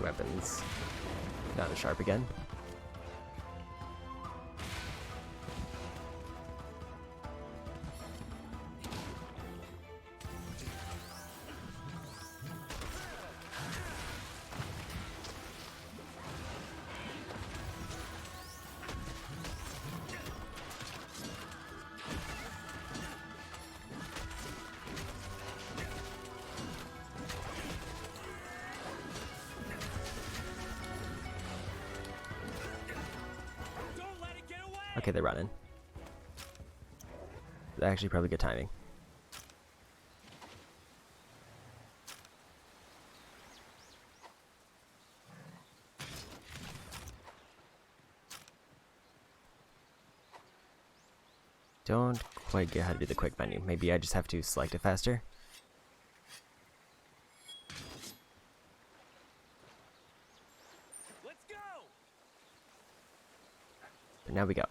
Weapons not as sharp again. Don't let it get away. Okay, they're running. Actually, probably good timing. Don't quite get how to do the quick menu. Maybe I just have to select it faster. Let's go. But now we go.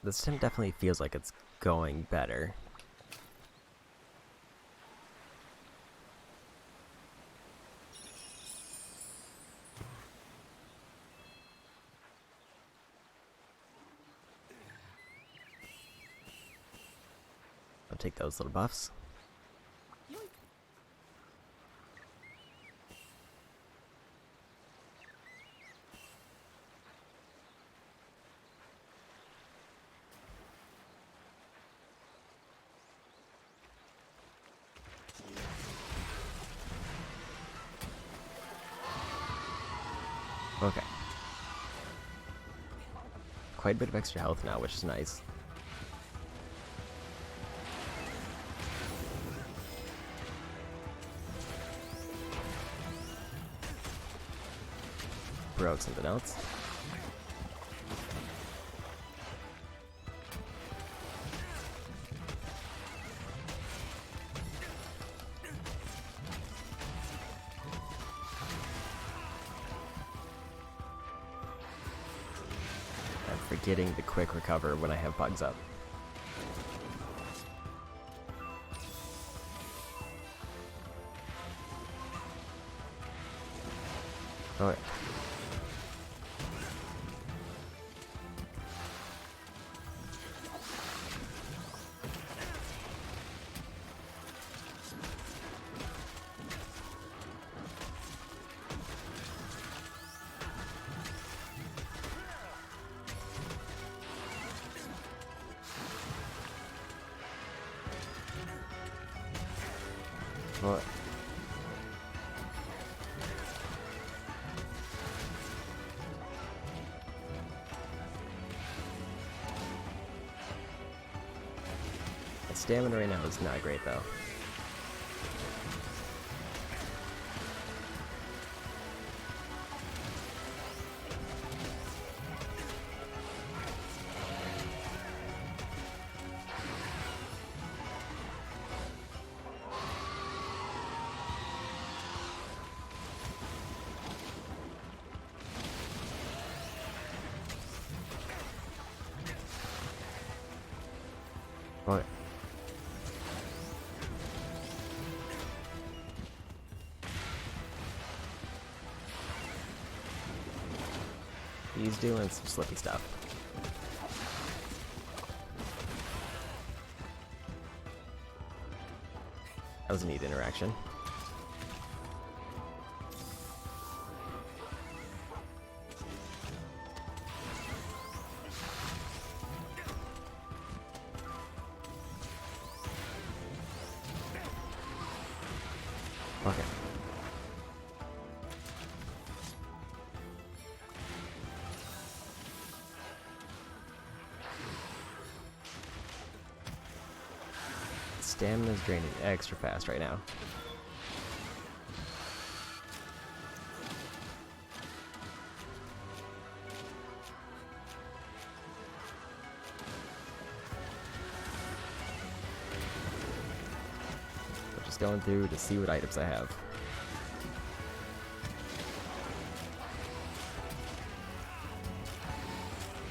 This time definitely feels like it's going better. I'll take those little buffs. Okay. Quite a bit of extra health now, which is nice. Broke something else. I'm forgetting the quick recover when I have bugs up. Okay. Well, my stamina right now is not great though. Okay. He's doing some slippy stuff. That was a neat interaction. Okay. Stamina's draining extra fast right now. I'm just going through to see what items I have.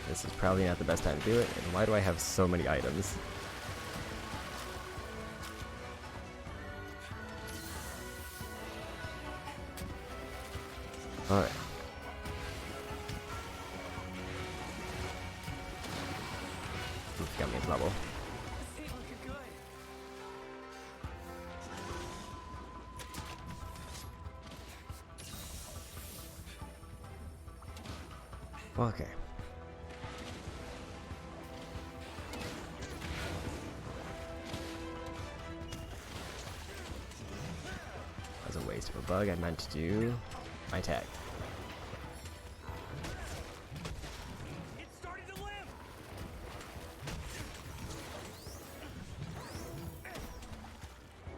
This is probably not the best time to do it, and why do I have so many items? Alright. Oof, got me in trouble. This ain't looking good. Okay. That was a waste of a bug. I meant to do my tag. It's starting to limp.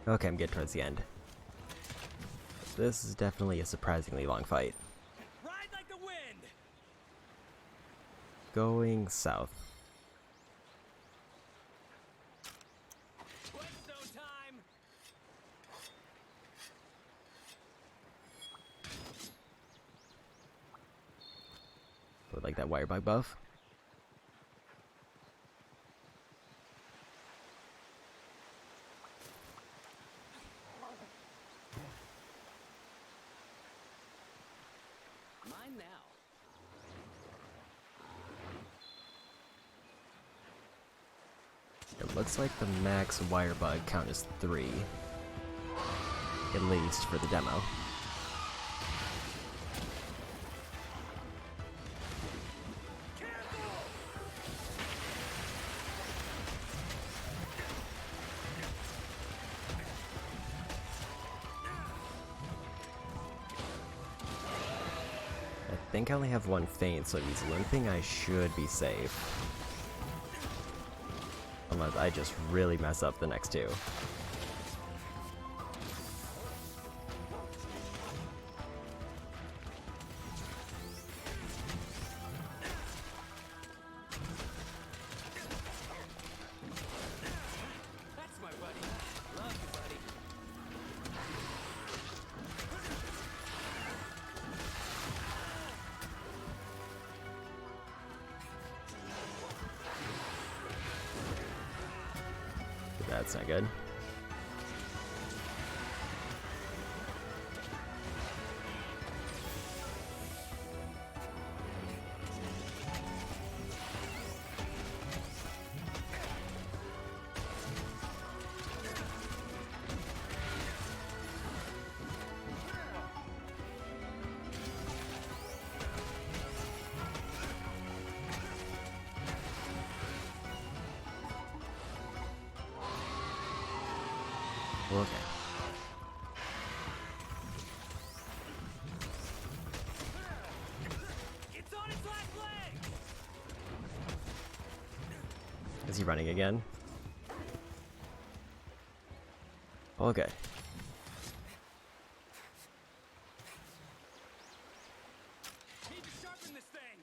Okay, I'm getting towards the end. This is definitely a surprisingly long fight. Ride like the wind. Going south. Whetstone time. Would like that wire bug buff. Mine now. It looks like the max wire bug count is 3. At least for the demo. I think I only have one feint, so if he's limping, I should be safe. Unless I just really mess up the next two. That's my buddy. Love you, buddy. That's not good. Okay. Is he running again? Okay. Need to sharpen this thing.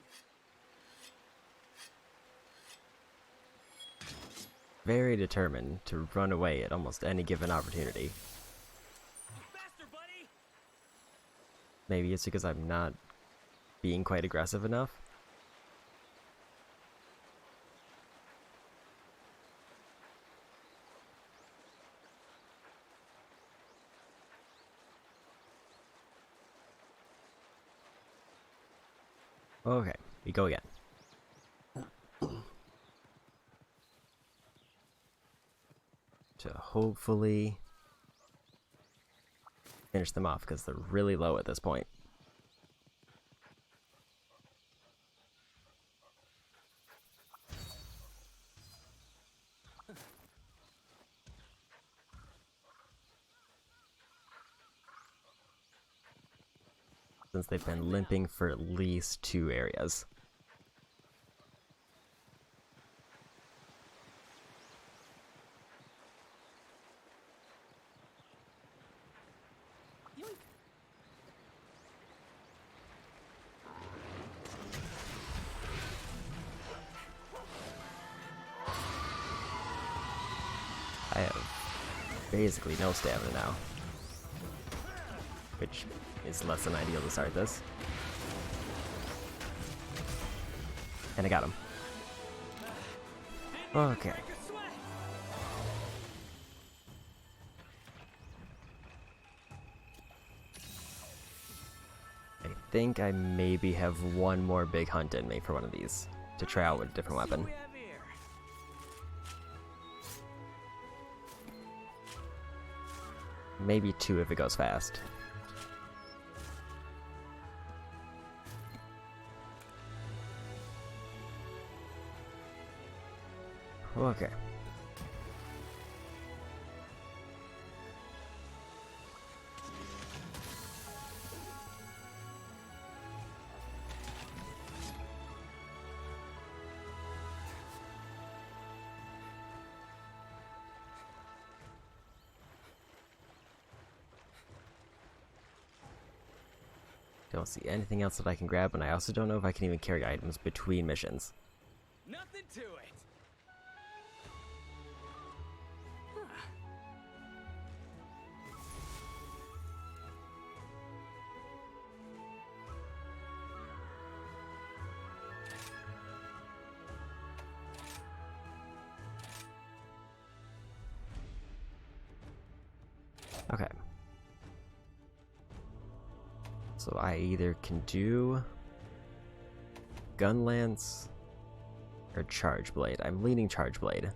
Very determined to run away at almost any given opportunity. Faster, buddy. Maybe it's because I'm not being quite aggressive enough. Okay, we go again. To hopefully finish them off, because they're really low at this point. Since they've been limping for at least 2 areas. Yoink. I have basically no stamina now, which is less than ideal to start this. And I got him. Okay. Break a sweat. I think I maybe have one more big hunt in me for one of these to try out with a different See what weapon. we have here. Maybe 2 if it goes fast. Okay. Don't see anything else that I can grab, and I also don't know if I can even carry items between missions. Nothing to it. Okay. So I either can do Gunlance or Charge Blade. I'm leaning Charge Blade.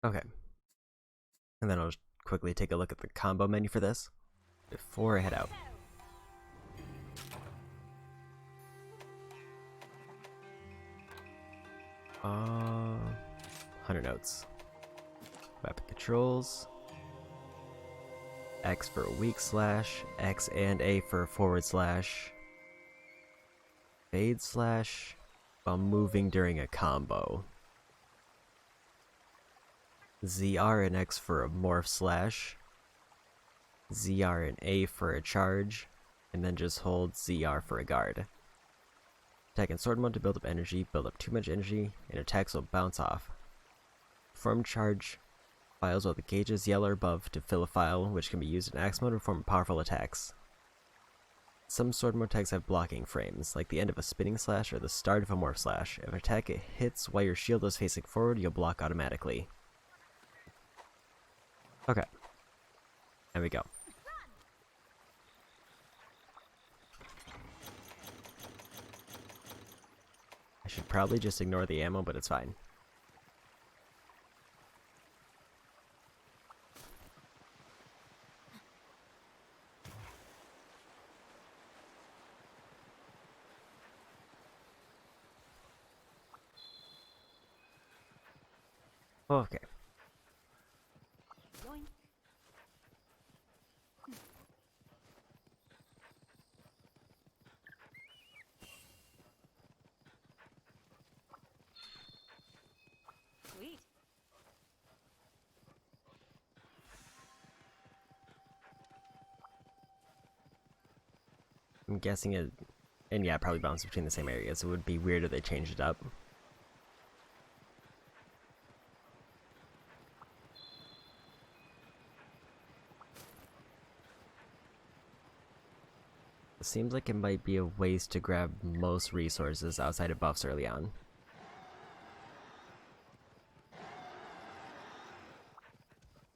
Okay. And then I'll just quickly take a look at the combo menu for this before I head out. Uh, 100 notes. Weapon controls. X for a weak slash. X and A for a forward slash. Fade slash while moving during a combo. ZR and X for a morph slash. ZR and A for a charge. And then just hold ZR for a guard. Attack in sword mode to build up energy, build up too much energy, and attacks will bounce off. Perform charge files while the gauge is yellow or above to fill a file, which can be used in axe mode to perform powerful attacks. Some sword mode attacks have blocking frames, like the end of a spinning slash or the start of a morph slash. If an attack hits while your shield is facing forward, you'll block automatically. Okay. There we go. I should probably just ignore the ammo, but it's fine. Okay. Yoink. Sweet. I'm guessing it, and yeah, probably bounce between the same areas. It would be weird if they changed it up. It seems like it might be a waste to grab most resources outside of buffs early on.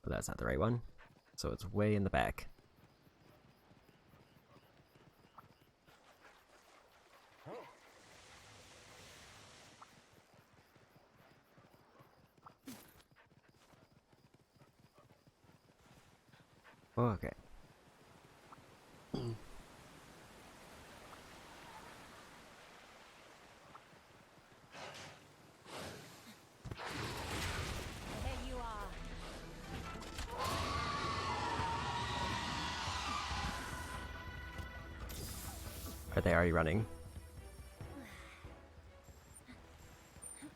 But that's not the right one, so it's way in the back. Okay. There you are. Are they already running?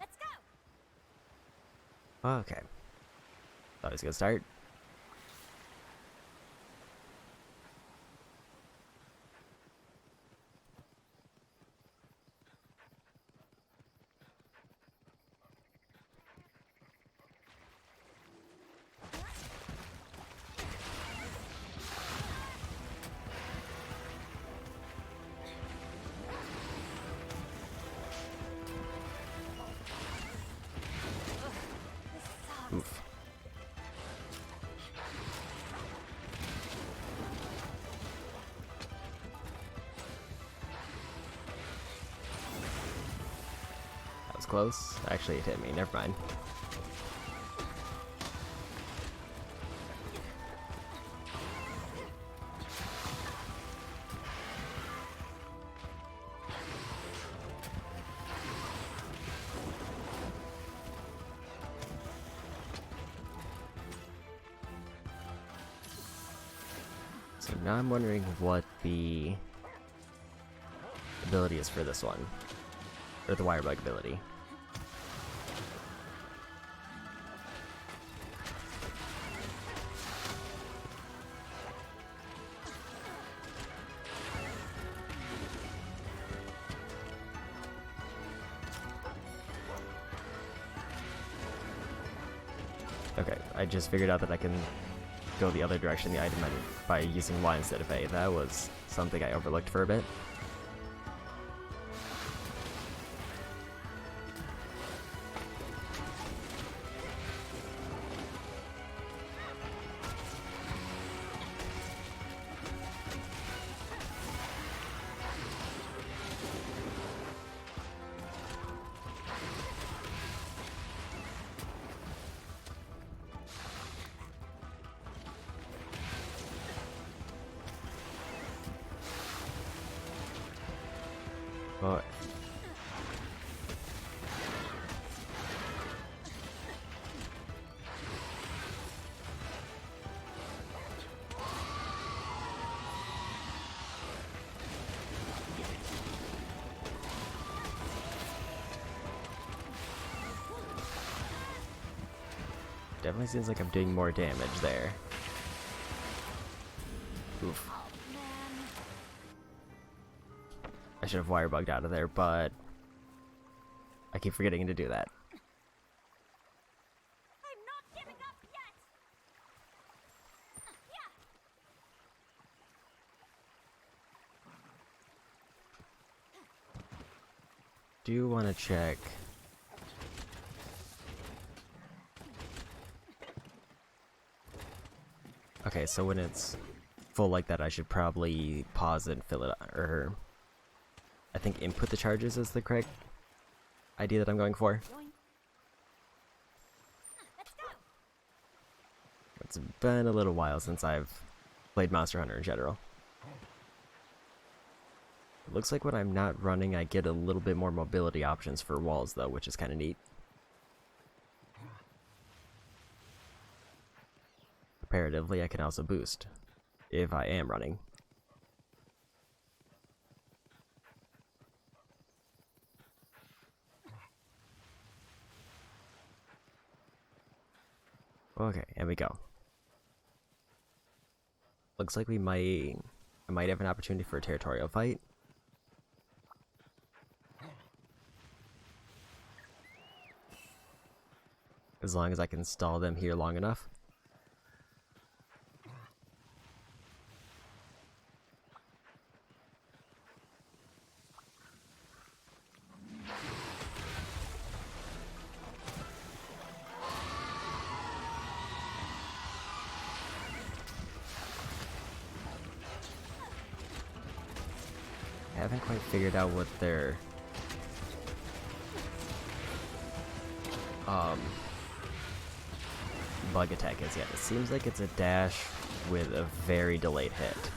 Let's go. Okay. Always a good start. This sucks. Oof. That was close. Actually, it hit me. Never mind. So now I'm wondering what the ability is for this one. Or the wire bug ability. Okay, I just figured out that I can go the other direction in the item menu by using Y instead of A. That was something I overlooked for a bit. Oh, definitely seems like I'm doing more damage there. Oof. Oh man. I should have wire bugged out of there, but I keep forgetting to do that. I'm not giving up yet. Yeah. Do want to check. Okay, so when it's full like that, I should probably pause and fill it, or I think input the charges is the correct idea that I'm going for. Yoink. Let's go. It's been a little while since I've played Monster Hunter in general. It looks like when I'm not running, I get a little bit more mobility options for walls though, which is kind of neat. comparatively, I can also boost if I am running. Okay, and we go. Looks like I might have an opportunity for a territorial fight. As long as I can stall them here long enough. I haven't quite figured out what their bug attack is yet. It seems like it's a dash with a very delayed hit.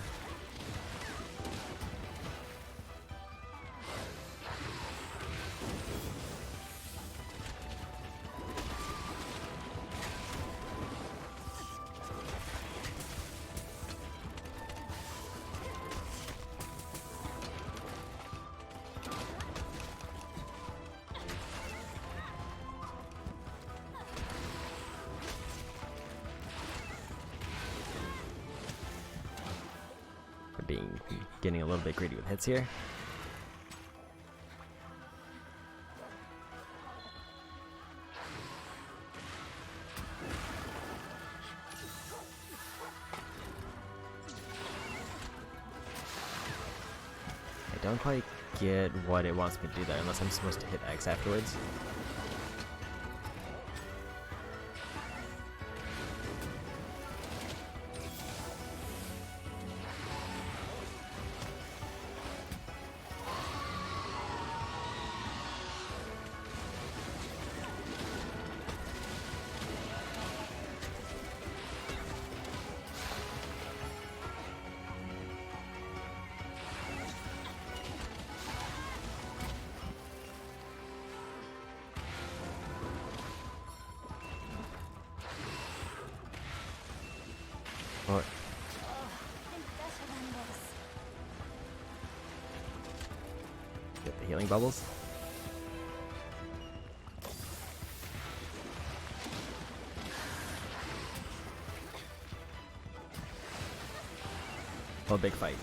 Getting a little bit greedy with hits here. I don't quite get what it wants me to do there, unless I'm supposed to hit X afterwards. Or Think better than this. get the healing bubbles. Oh, big fight.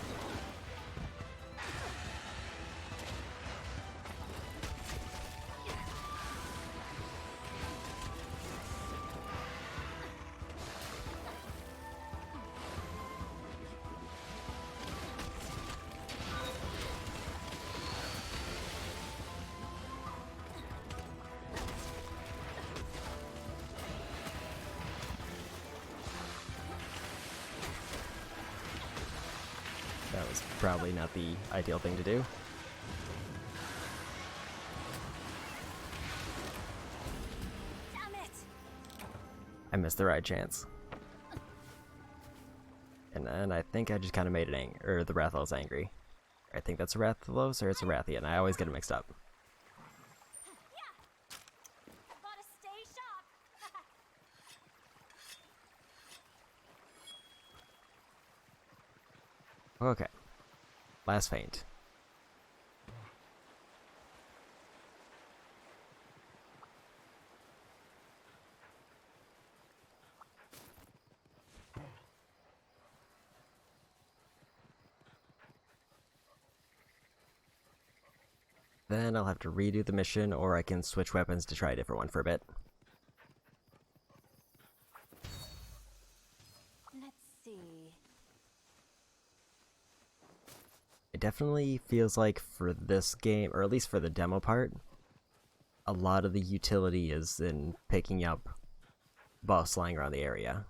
That was probably not the ideal thing to do. Damn it! I missed the right chance. And then I think I just kind of made it or the Rathalos angry. I think that's a Rathalos or it's a Rathian. I always get it mixed up. Gotta stay sharp. Okay. Last feint. Then I'll have to redo the mission, or I can switch weapons to try a different one for a bit. Let's see. It definitely feels like for this game, or at least for the demo part, a lot of the utility is in picking up buffs lying around the area.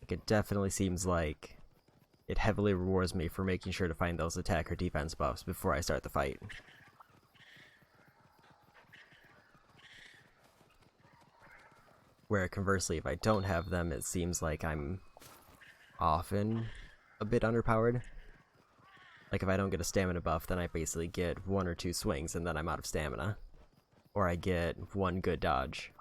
Like, it definitely seems like it heavily rewards me for making sure to find those attack or defense buffs before I start the fight. Where conversely, if I don't have them, it seems like I'm often a bit underpowered. Like if I don't get a stamina buff, then I basically get 1 or 2 swings and then I'm out of stamina. Or I get 1 good dodge.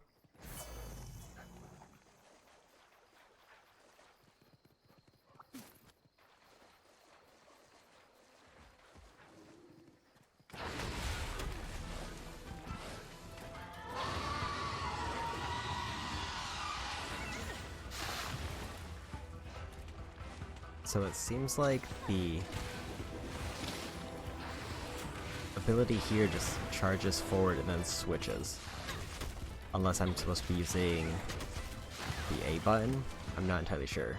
So it seems like the ability here just charges forward and then switches. Unless I'm supposed to be using the A button? I'm not entirely sure.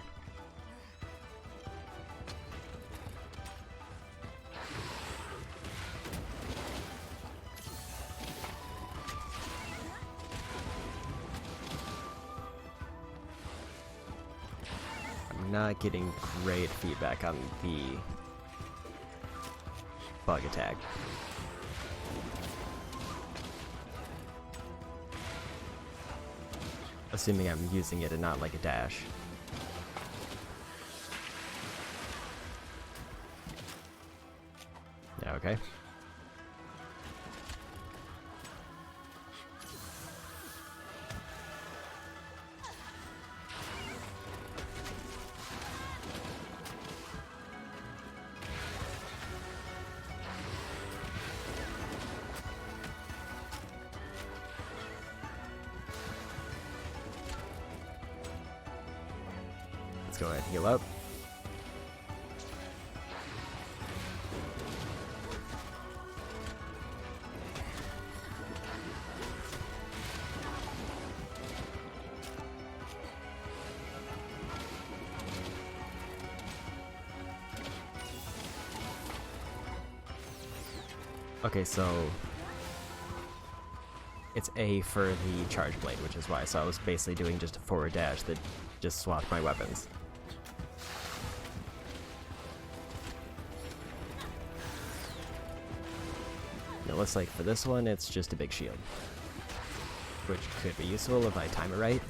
I'm not getting great feedback on the bug attack. Assuming I'm using it and not like a dash. Yeah, okay. Let's go ahead and heal up. Okay, so it's A for the charge blade, which is why. So I was basically doing just a forward dash that just swapped my weapons. It looks like for this one, it's just a big shield, which could be useful if I time it right.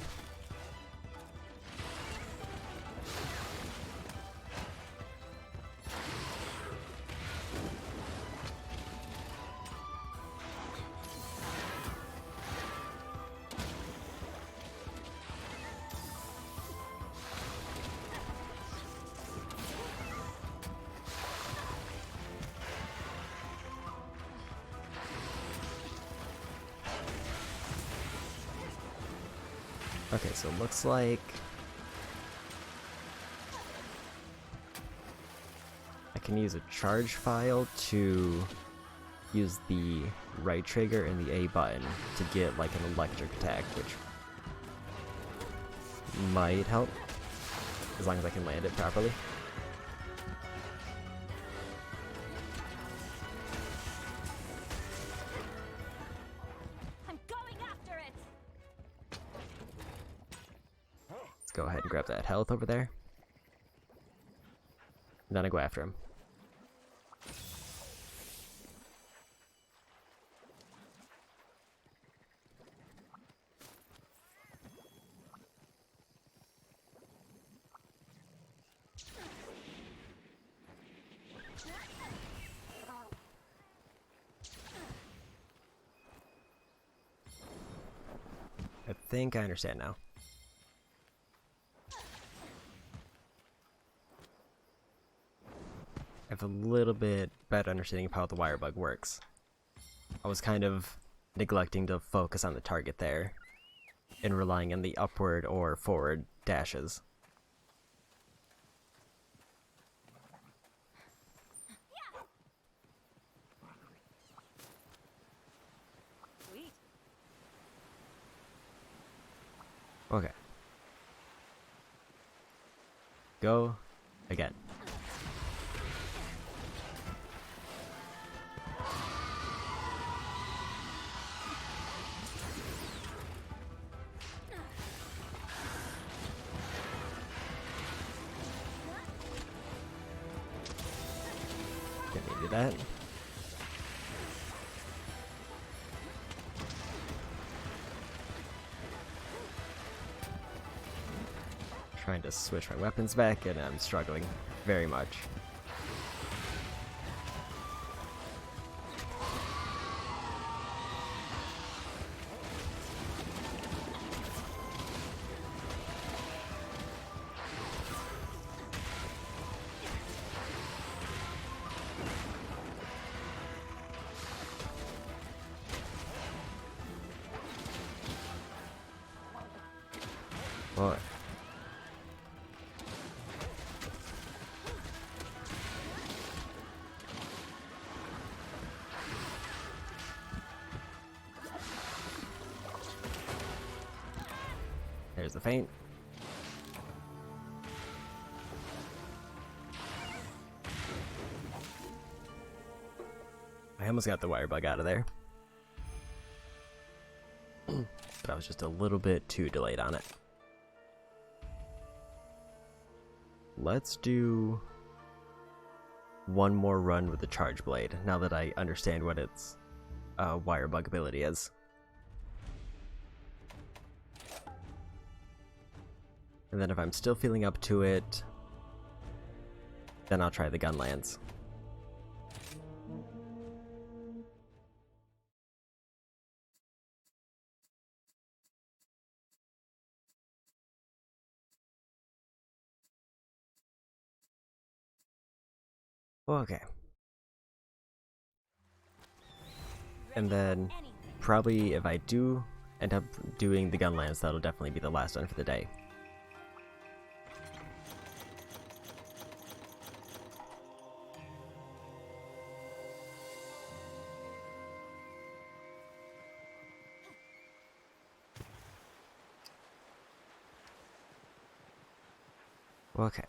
Okay, so it looks like I can use a charge file to use the right trigger and the A button to get like an electric attack, which might help, as long as I can land it properly. I'm going after it. Let's go ahead and grab that health over there. And then I go after him. I think I understand now. I have a little bit better understanding of how the wire bug works. I was kind of neglecting to focus on the target there and relying on the upward or forward dashes. Sweet. Okay. Go again. Didn't need to do that. Trying to switch my weapons back, and I'm struggling very much. Boy. There's the feint. I almost got the wire bug out of there. But I was just a little bit too delayed on it. Let's do one more run with the charge blade, now that I understand what its wire bug ability is. And then if I'm still feeling up to it, then I'll try the Gunlance. Okay. And then probably if I do end up doing the Gunlance, that'll definitely be the last one for the day. Okay.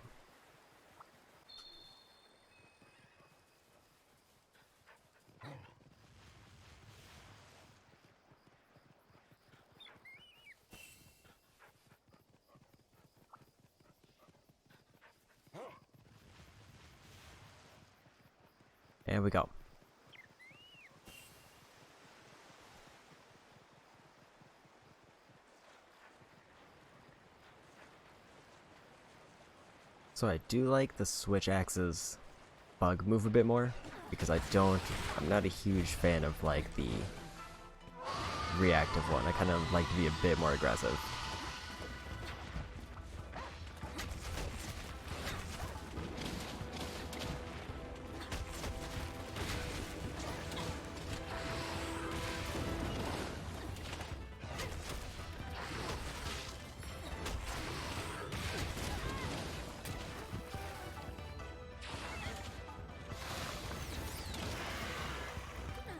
There we go. So I do like the switch axe's bug move a bit more, because I'm not a huge fan of like the reactive one. I kind of like to be a bit more aggressive.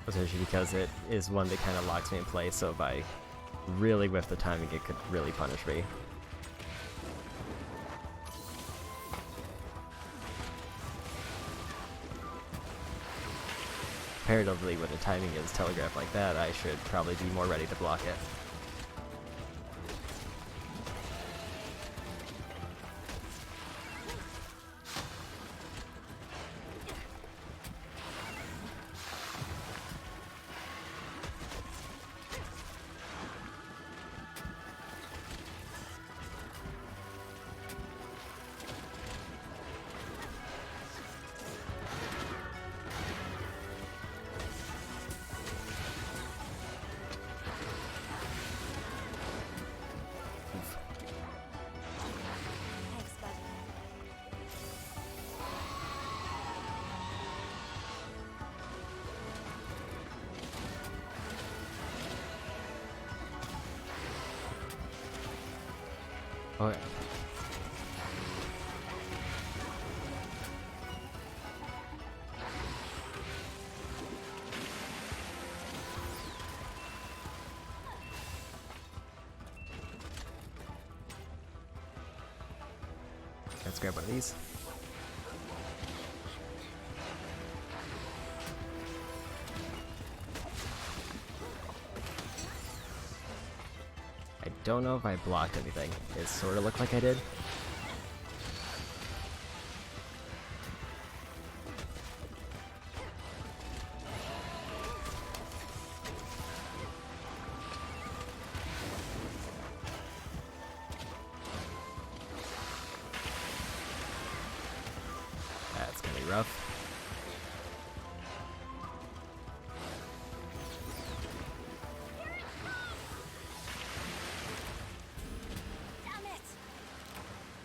Especially because it is one that kind of locks me in place, so if I really whiff the timing, it could really punish me. Comparatively, when the timing is telegraphed like that, I should probably be more ready to block it. Thanks, buddy. Okay. Let's grab one of these. I don't know if I blocked anything. It sort of looked like I did. That's gonna be rough. Damn it!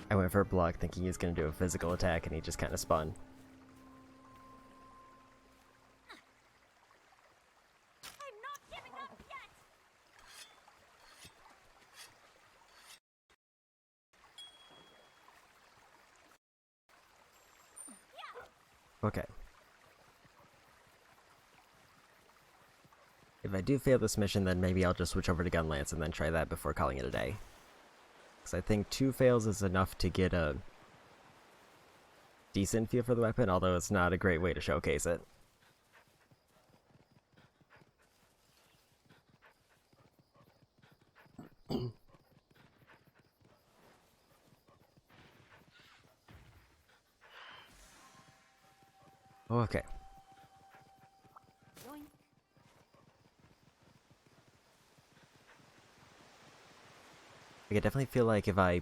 I went for a block thinking he was gonna do a physical attack, and he just kind of spun. I'm not giving up yet! Okay. If I do fail this mission, then maybe I'll just switch over to Gunlance and then try that before calling it a day. Because I think 2 fails is enough to get a decent feel for the weapon, although it's not a great way to showcase it. Okay. Yoink. I could definitely feel like if I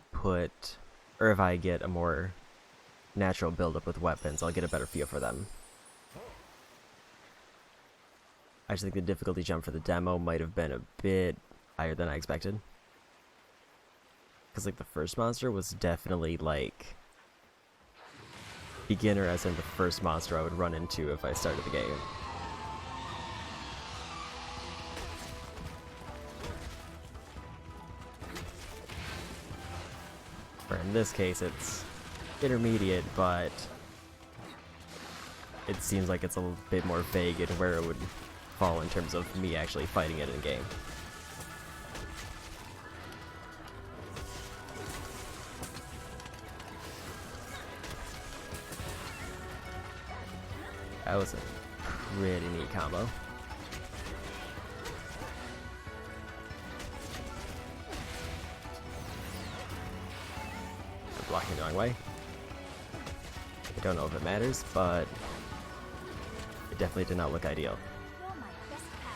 if I get a more natural build-up with weapons, I'll get a better feel for them. I just think the difficulty jump for the demo might have been a bit higher than I expected. Because, like, the first monster was definitely, like, beginner, as in the first monster I would run into if I started the game. Or in this case, it's intermediate, but it seems like it's a little bit more vague in where it would fall in terms of me actually fighting it in game. That was a pretty neat combo. I'm blocking the wrong way. I don't know if it matters, but it definitely did not look ideal. You're my best pal.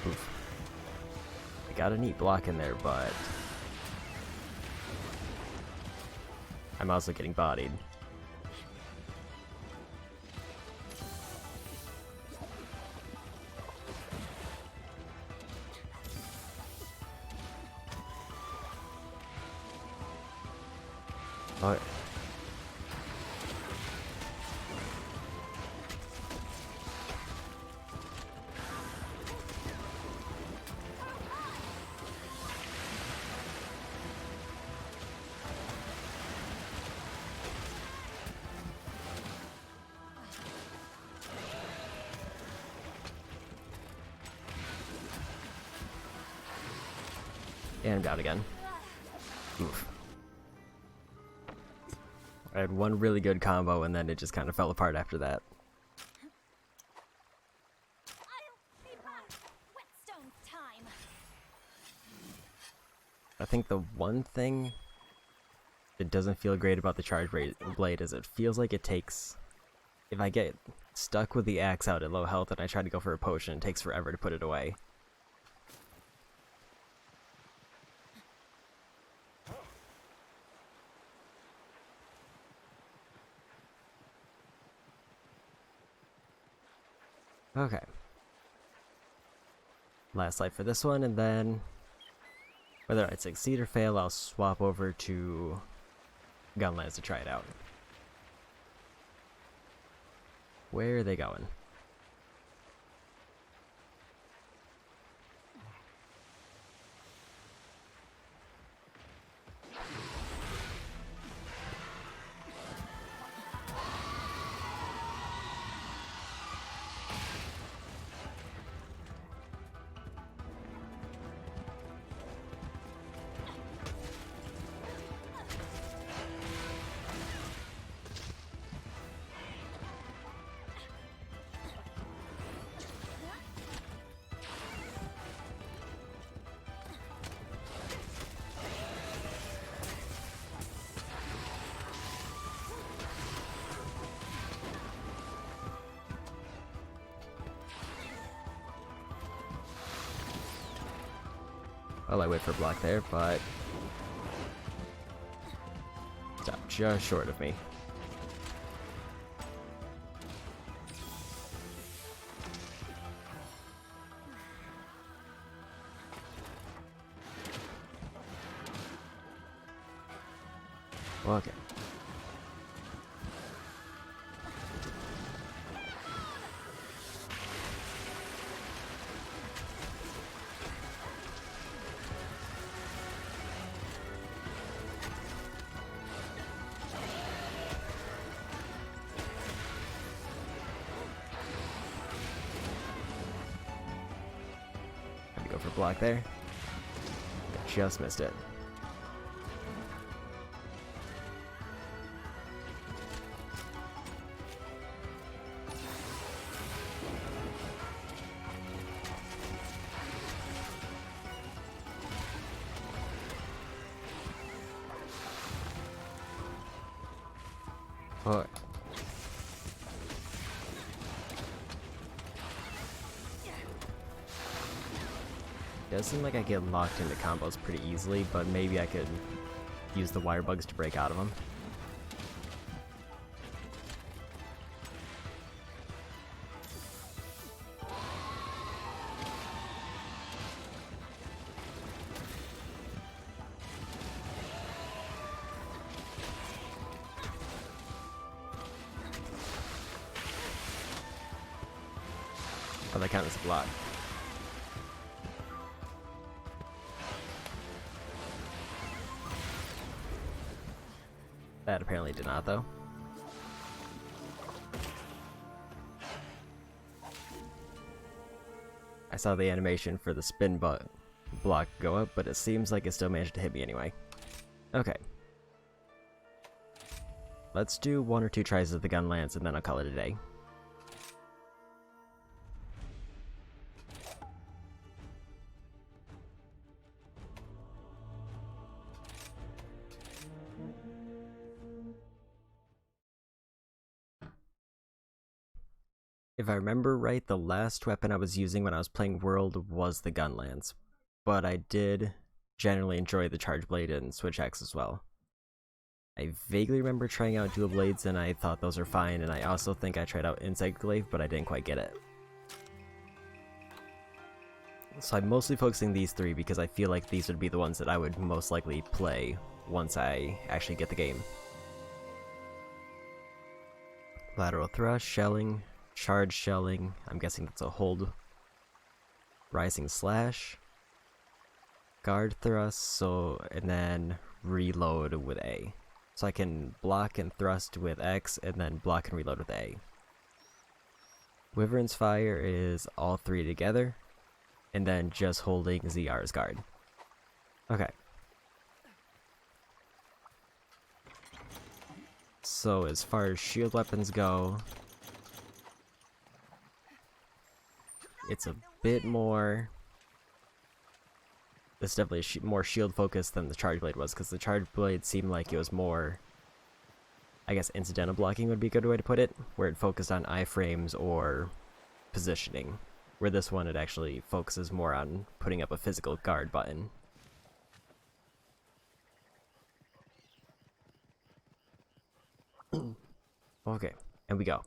Oof. I got a neat block in there, but I'm also getting bodied. Alright. And I'm down again. Oof. I had one really good combo and then it just kind of fell apart after that. I'll be back. Whetstone time. I think the one thing that doesn't feel great about the charge blade is it feels like it takes... If I get stuck with the axe out at low health and I try to go for a potion, it takes forever to put it away. Okay. Last light for this one, and then whether I succeed or fail, I'll swap over to Gunlance to try it out. Where are they going? Well, I wait for a block there, but stopped just short of me. Okay. Go for block there. Just missed it. Oh. Does seem like I get locked into combos pretty easily, but maybe I could use the wire bugs to break out of them. Oh, that counts as a block. That apparently did not, though. I saw the animation for the spin block go up, but it seems like it still managed to hit me anyway. Okay. Let's do 1 or 2 tries of the Gunlance and then I'll call it a day. If I remember right, the last weapon I was using when I was playing World was the Gunlance, but I did generally enjoy the Charge Blade and Switch Axe as well. I vaguely remember trying out Dual Blades and I thought those were fine, and I also think I tried out Insect Glaive, but I didn't quite get it. So I'm mostly focusing these 3 because I feel like these would be the ones that I would most likely play once I actually get the game. Lateral Thrust, Shelling, Charge Shelling, I'm guessing that's a hold. Rising Slash, Guard Thrust, and then Reload with A. So I can block and thrust with X, and then block and reload with A. Wyvern's Fire is all 3 together, and then just holding ZR as guard. Okay. So as far as shield weapons go, it's a bit more... It's definitely more shield focused than the Charge Blade was, because the Charge Blade seemed like it was more, I guess incidental blocking would be a good way to put it, where it focused on iframes or positioning, where this one it actually focuses more on putting up a physical guard button. Okay, and we go.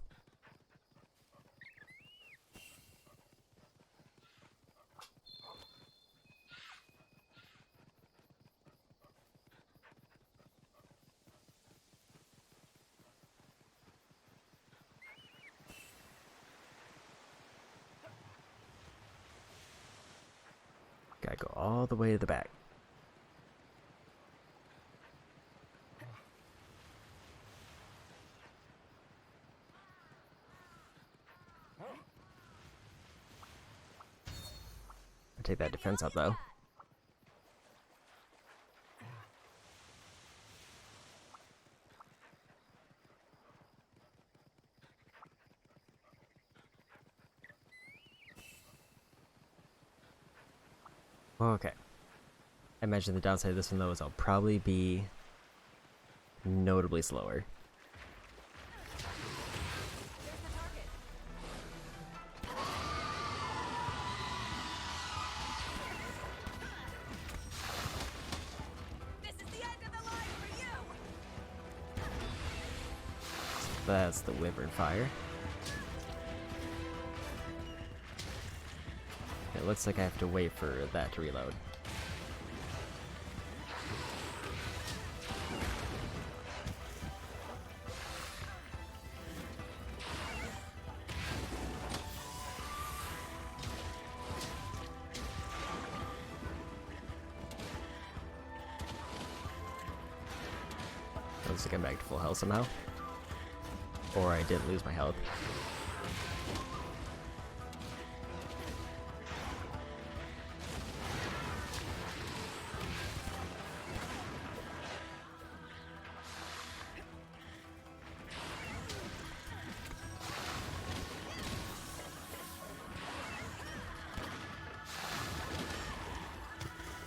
Gotta go all the way to the back. I'll take that defense up though. Okay. I imagine the downside of this one though is I'll probably be notably slower. That's the Wyvern Fire. It looks like I have to wait for that to reload. Looks like I'm back to full health somehow. Or I didn't lose my health.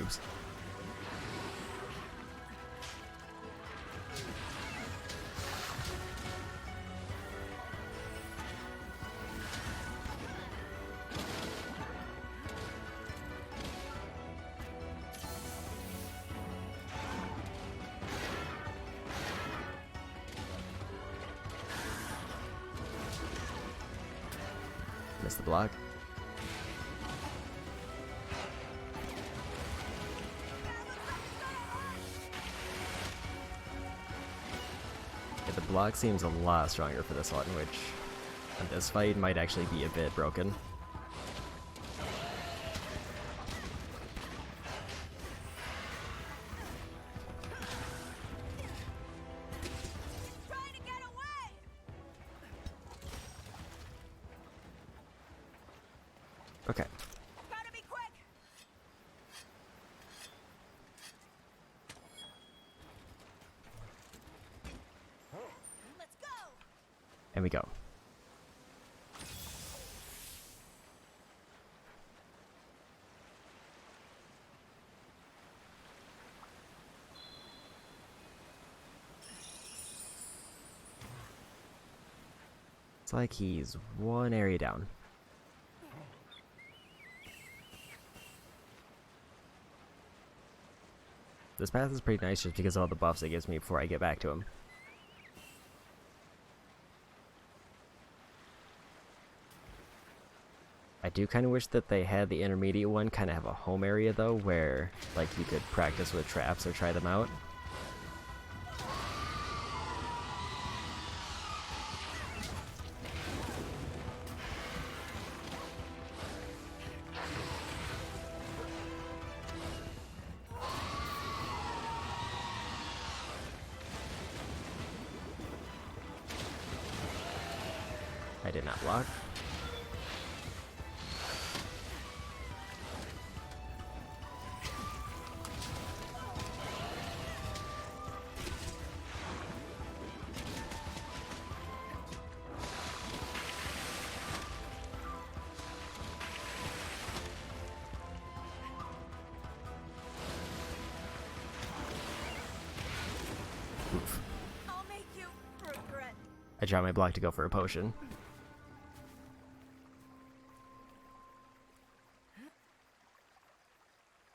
moves. Miss the block. Yeah, the block seems a lot stronger for this one, which in this fight might actually be a bit broken. Trying to get away! Okay. Gotta be quick! Let's go! And we go. It's like he's one area down. This path is pretty nice just because of all the buffs it gives me before I get back to him. I do kind of wish that they had the intermediate one kind of have a home area though, where like you could practice with traps or try them out. I did not block. Oof. I'll make you regret. I dropped my block to go for a potion.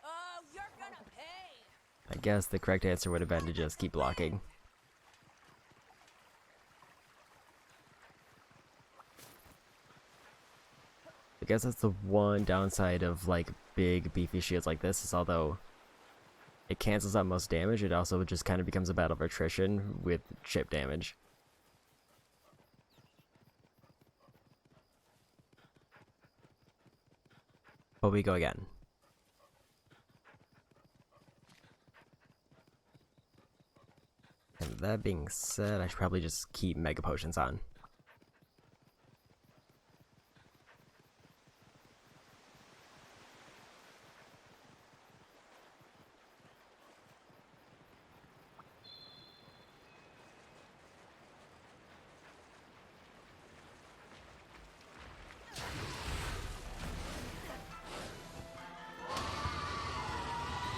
Oh, you're gonna pay! I guess the correct answer would have been to just keep blocking. I guess that's the one downside of like big beefy shields like this, is although it cancels out most damage, it also just kind of becomes a battle of attrition with chip damage. But we go again. And that being said, I should probably just keep Mega Potions on.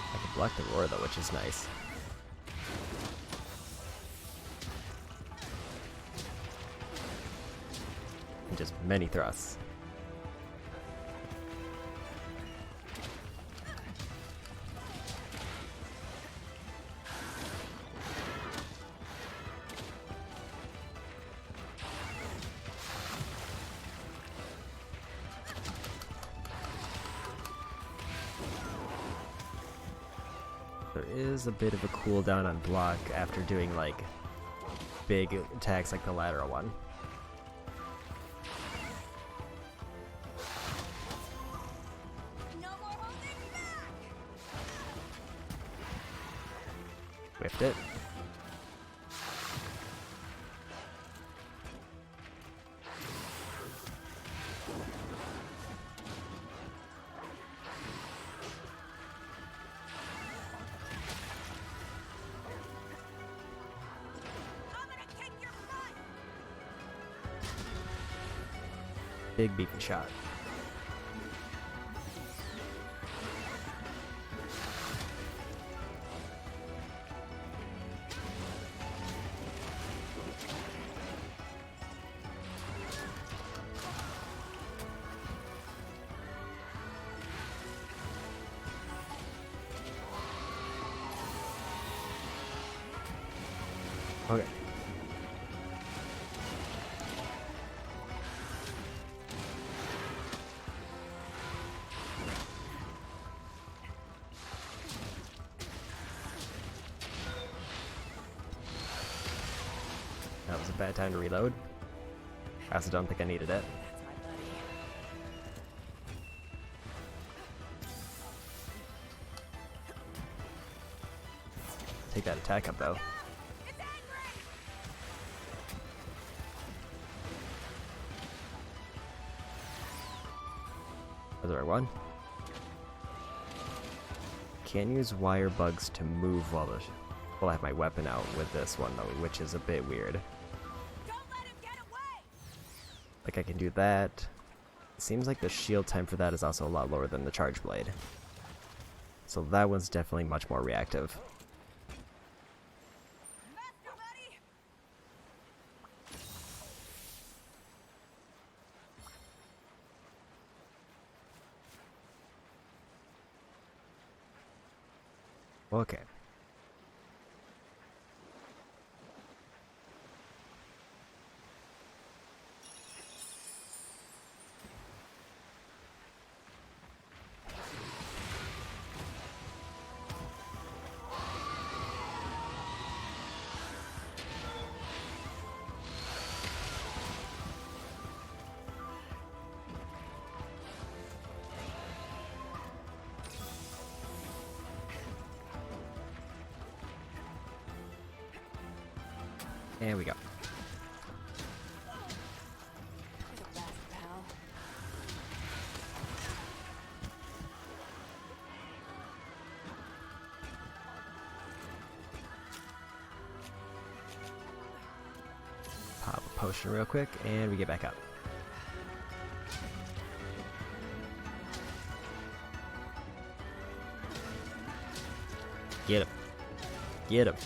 I can block the roar though, which is nice. And just many thrusts. There is a bit of a cooldown on block after doing like big attacks like the lateral one. No more holding back! Whiffed it. I'm gonna kick your butt! Big beefy shot. Okay. That was a bad time to reload. I also don't think I needed it. That's my buddy. Take that attack up though. It's angry! Was there one? Can't use wire bugs to move while I have my weapon out with this one though, which is a bit weird. Don't let him get away! Like I can do that. It seems like the shield time for that is also a lot lower than the charge blade. So that one's definitely much more reactive. Master buddy! Okay. There we go. You're the best, pal. Pop a potion real quick, and we get back up. Get him. Get him.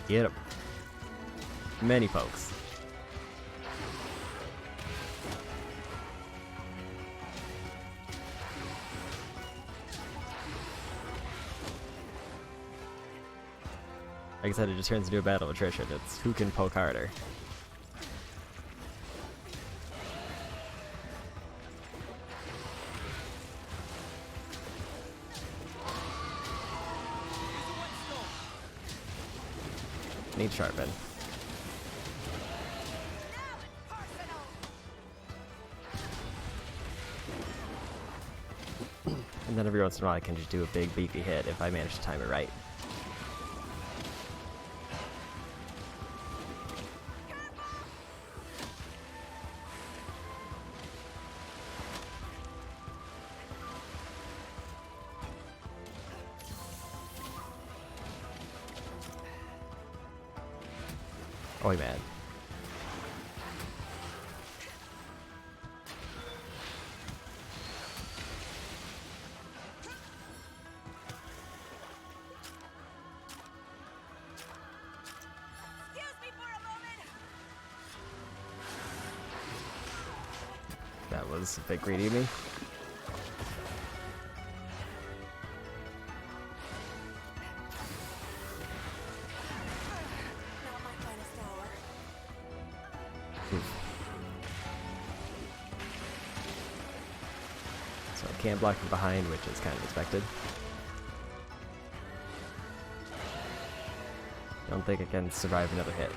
Get him. Many folks. Like I said, it just turns into a battle of attrition. It's who can poke harder. Need sharpen. And then every once in a while I can just do a big beefy hit if I manage to time it right. Oh man. Excuse me for a moment! That was a bit greedy of me. Not my finest hour. So I can't block from behind, which is kind of expected. Don't think I can survive another hit.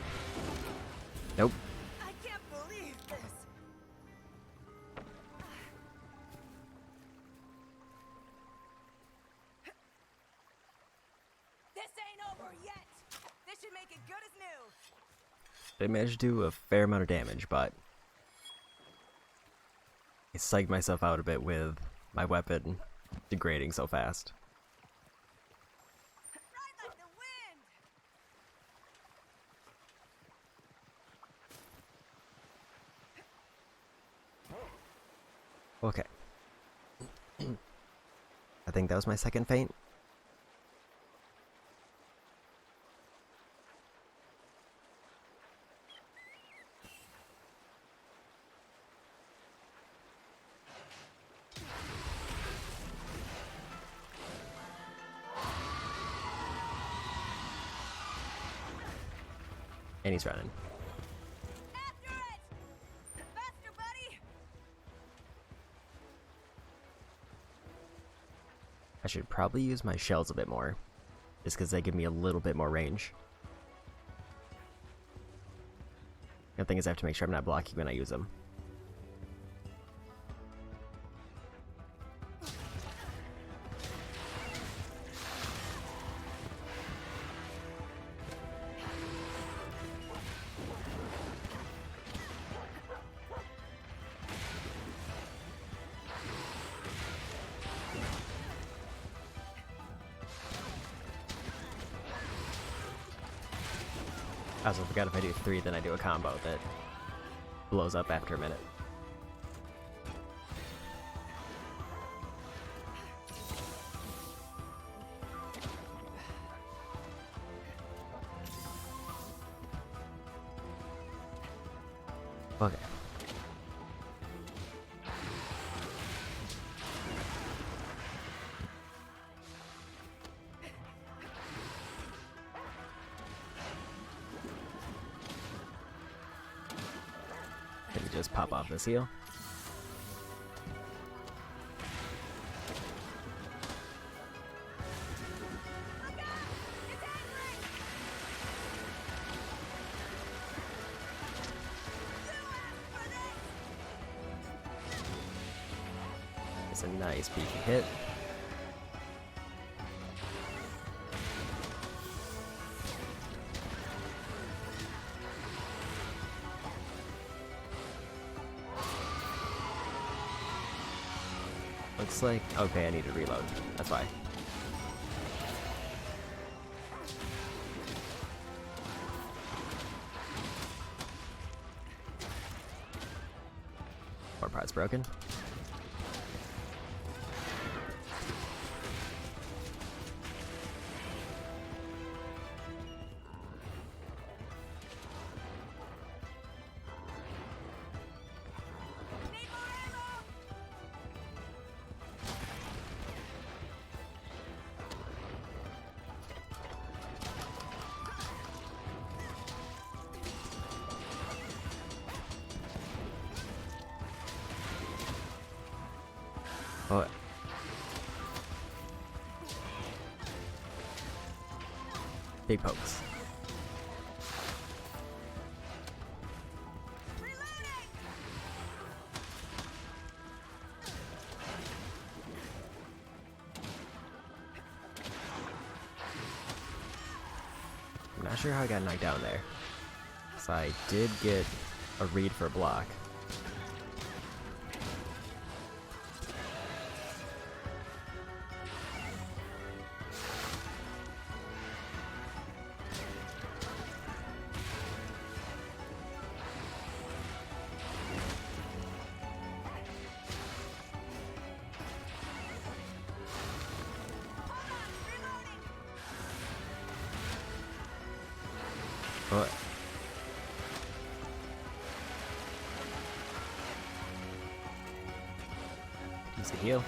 Nope. I can't believe this! This ain't over yet! This should make it good as new! I managed to do a fair amount of damage, but I psyched myself out a bit with my weapon degrading so fast. Ride like the wind! Okay. I think that was my second feint. And he's running. After it! Faster, buddy! I should probably use my shells a bit more, just because they give me a little bit more range. The thing is, I have to make sure I'm not blocking when I use them. I also forgot if I do 3, then I do a combo that blows up after a minute. Okay. Let me just pop off this heal. Look out! It's angry! You asked for this! It's a nice beefy hit. Looks like... okay, I need to reload. That's why. More parts broken. Need more ammo! Oh. Big pokes. Reloading! I'm not sure how I got knocked down there. So I did get a read for a block. Oh. Decent heal.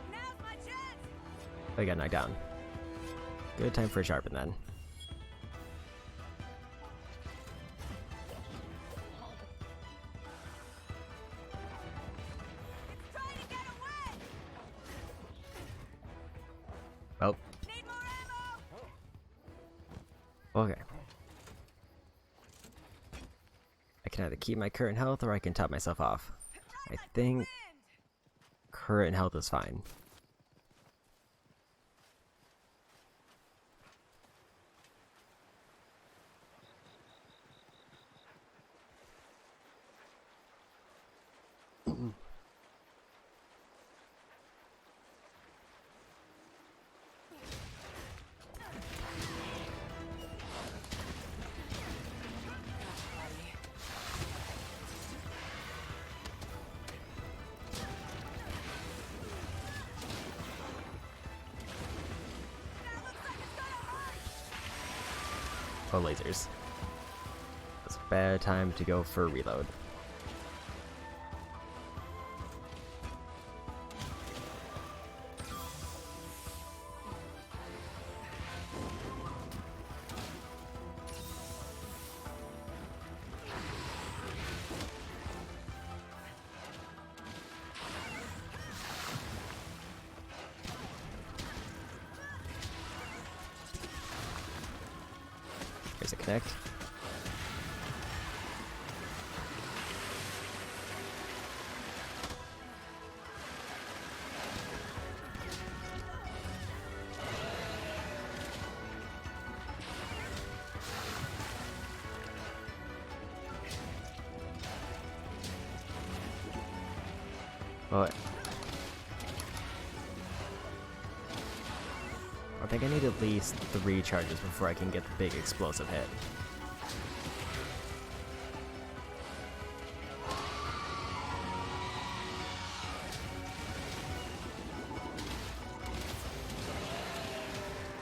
Now's my chance! I got knocked down. Good time for a sharpen then. It's trying to get away! Oh, Need more ammo! okay. I can either keep my current health or I can top myself off. I think Wind! current health is fine. Oh, lasers. It's a bad time to go for a reload. There's a connect. Well, I think I need at least 3 charges before I can get the big explosive hit.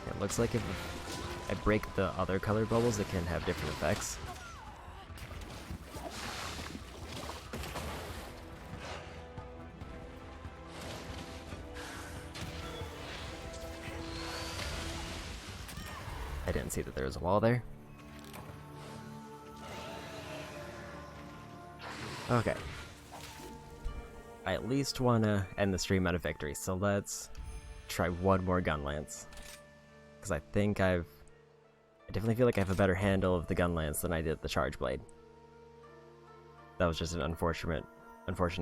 It looks like if I break the other color bubbles, it can have different effects. I didn't see that there was a wall there. Okay. I at least want to end the stream on a victory, so let's try one more Gunlance. Because I definitely feel like I have a better handle of the Gunlance than I did the Charge Blade. That was just an unfortunate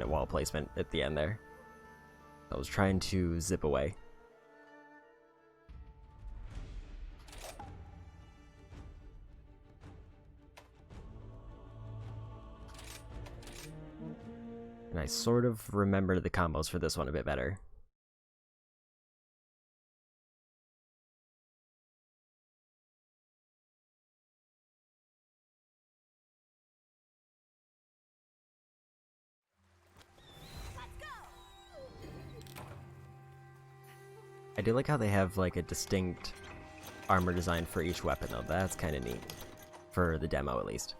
wall placement at the end there. I was trying to zip away. And I sort of remember the combos for this one a bit better. I do like how they have like a distinct armor design for each weapon though. That's kind of neat. For the demo at least.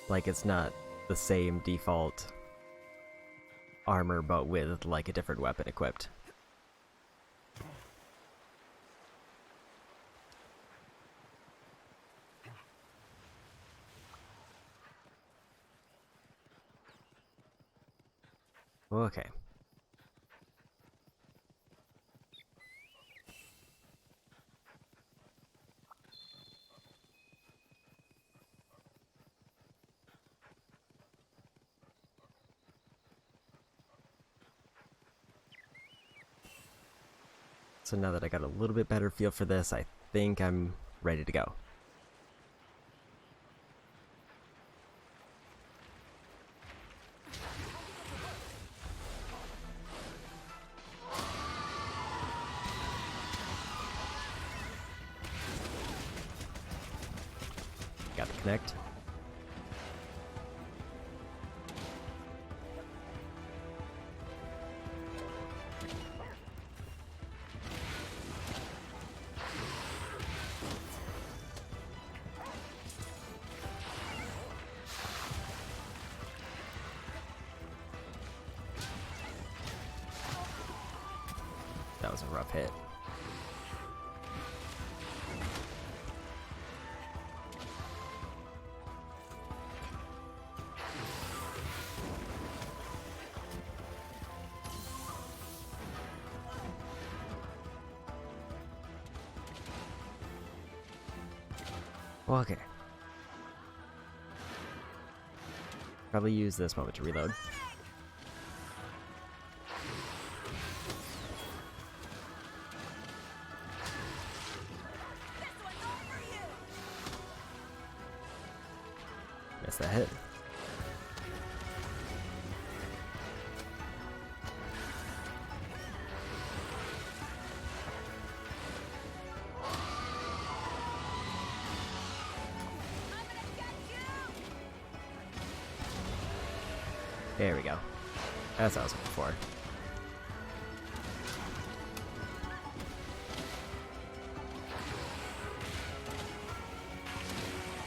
Like it's not the same default armor but with like a different weapon equipped. Okay. So now that I got a little bit better feel for this, I think I'm ready to go. Got the connect. That was a rough hit. Okay. Probably use this moment to reload. Missed that hit. There we go. That's what I was looking for.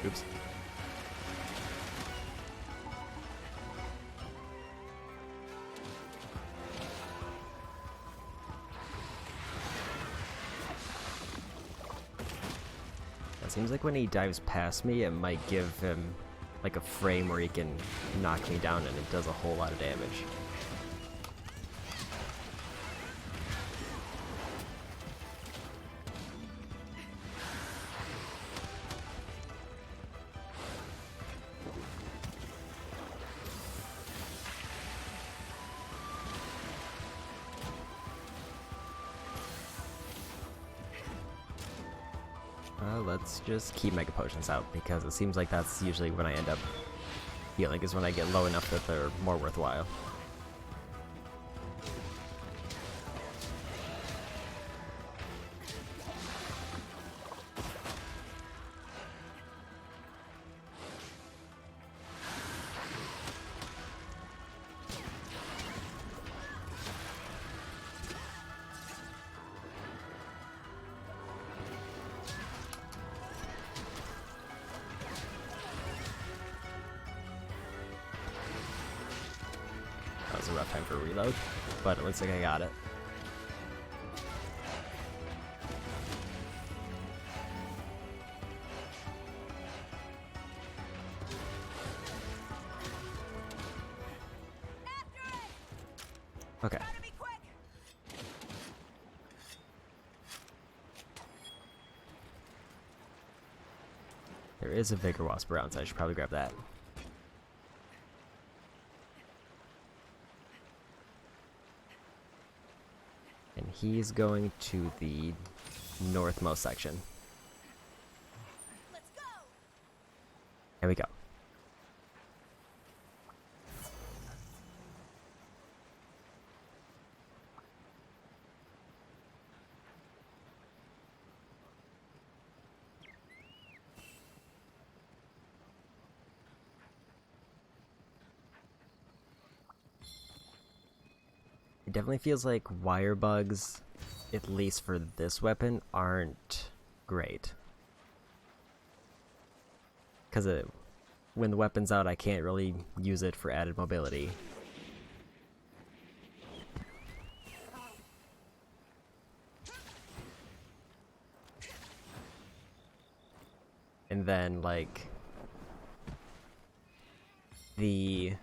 Oops. It seems like when he dives past me, it might give him like a frame where he can knock me down and it does a whole lot of damage. Let's just keep Mega Potions out, because it seems like that's usually when I end up healing, is when I get low enough that they're more worthwhile. That was a rough time for a reload, but it looks like I got it. Okay. Gotta be quick. There is a Vigor Wasp around, so I should probably grab that. And he's going to the northmost section. Let's go. Here we go. It definitely feels like wire bugs, at least for this weapon, aren't great. Because when the weapon's out, I can't really use it for added mobility. And then, like, the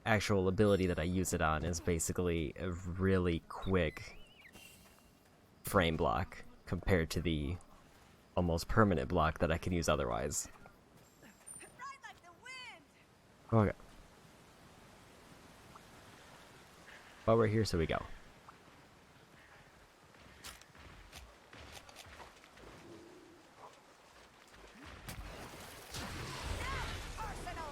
actual ability that I use it on is basically a really quick frame block compared to the almost permanent block that I can use otherwise. Ride like the wind. Okay. But we're here, so we go. Arsenal.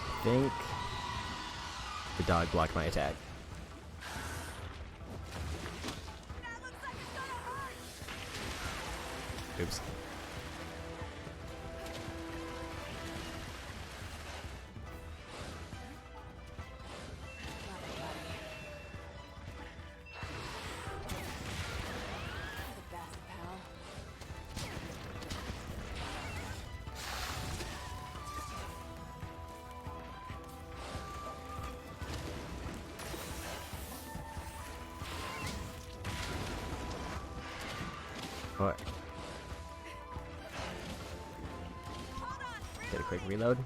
I think the dog blocked my attack. That looks like it's gonna hurt. Oops. The best, pal. Alright. Hold on. Get a quick reload.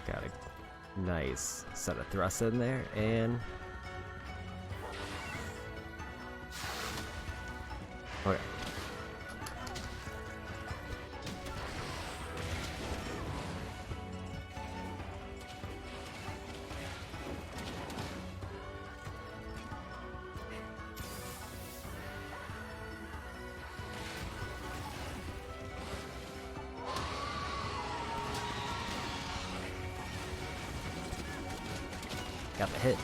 Got a nice set of thrusts in there, and okay. Got the hit.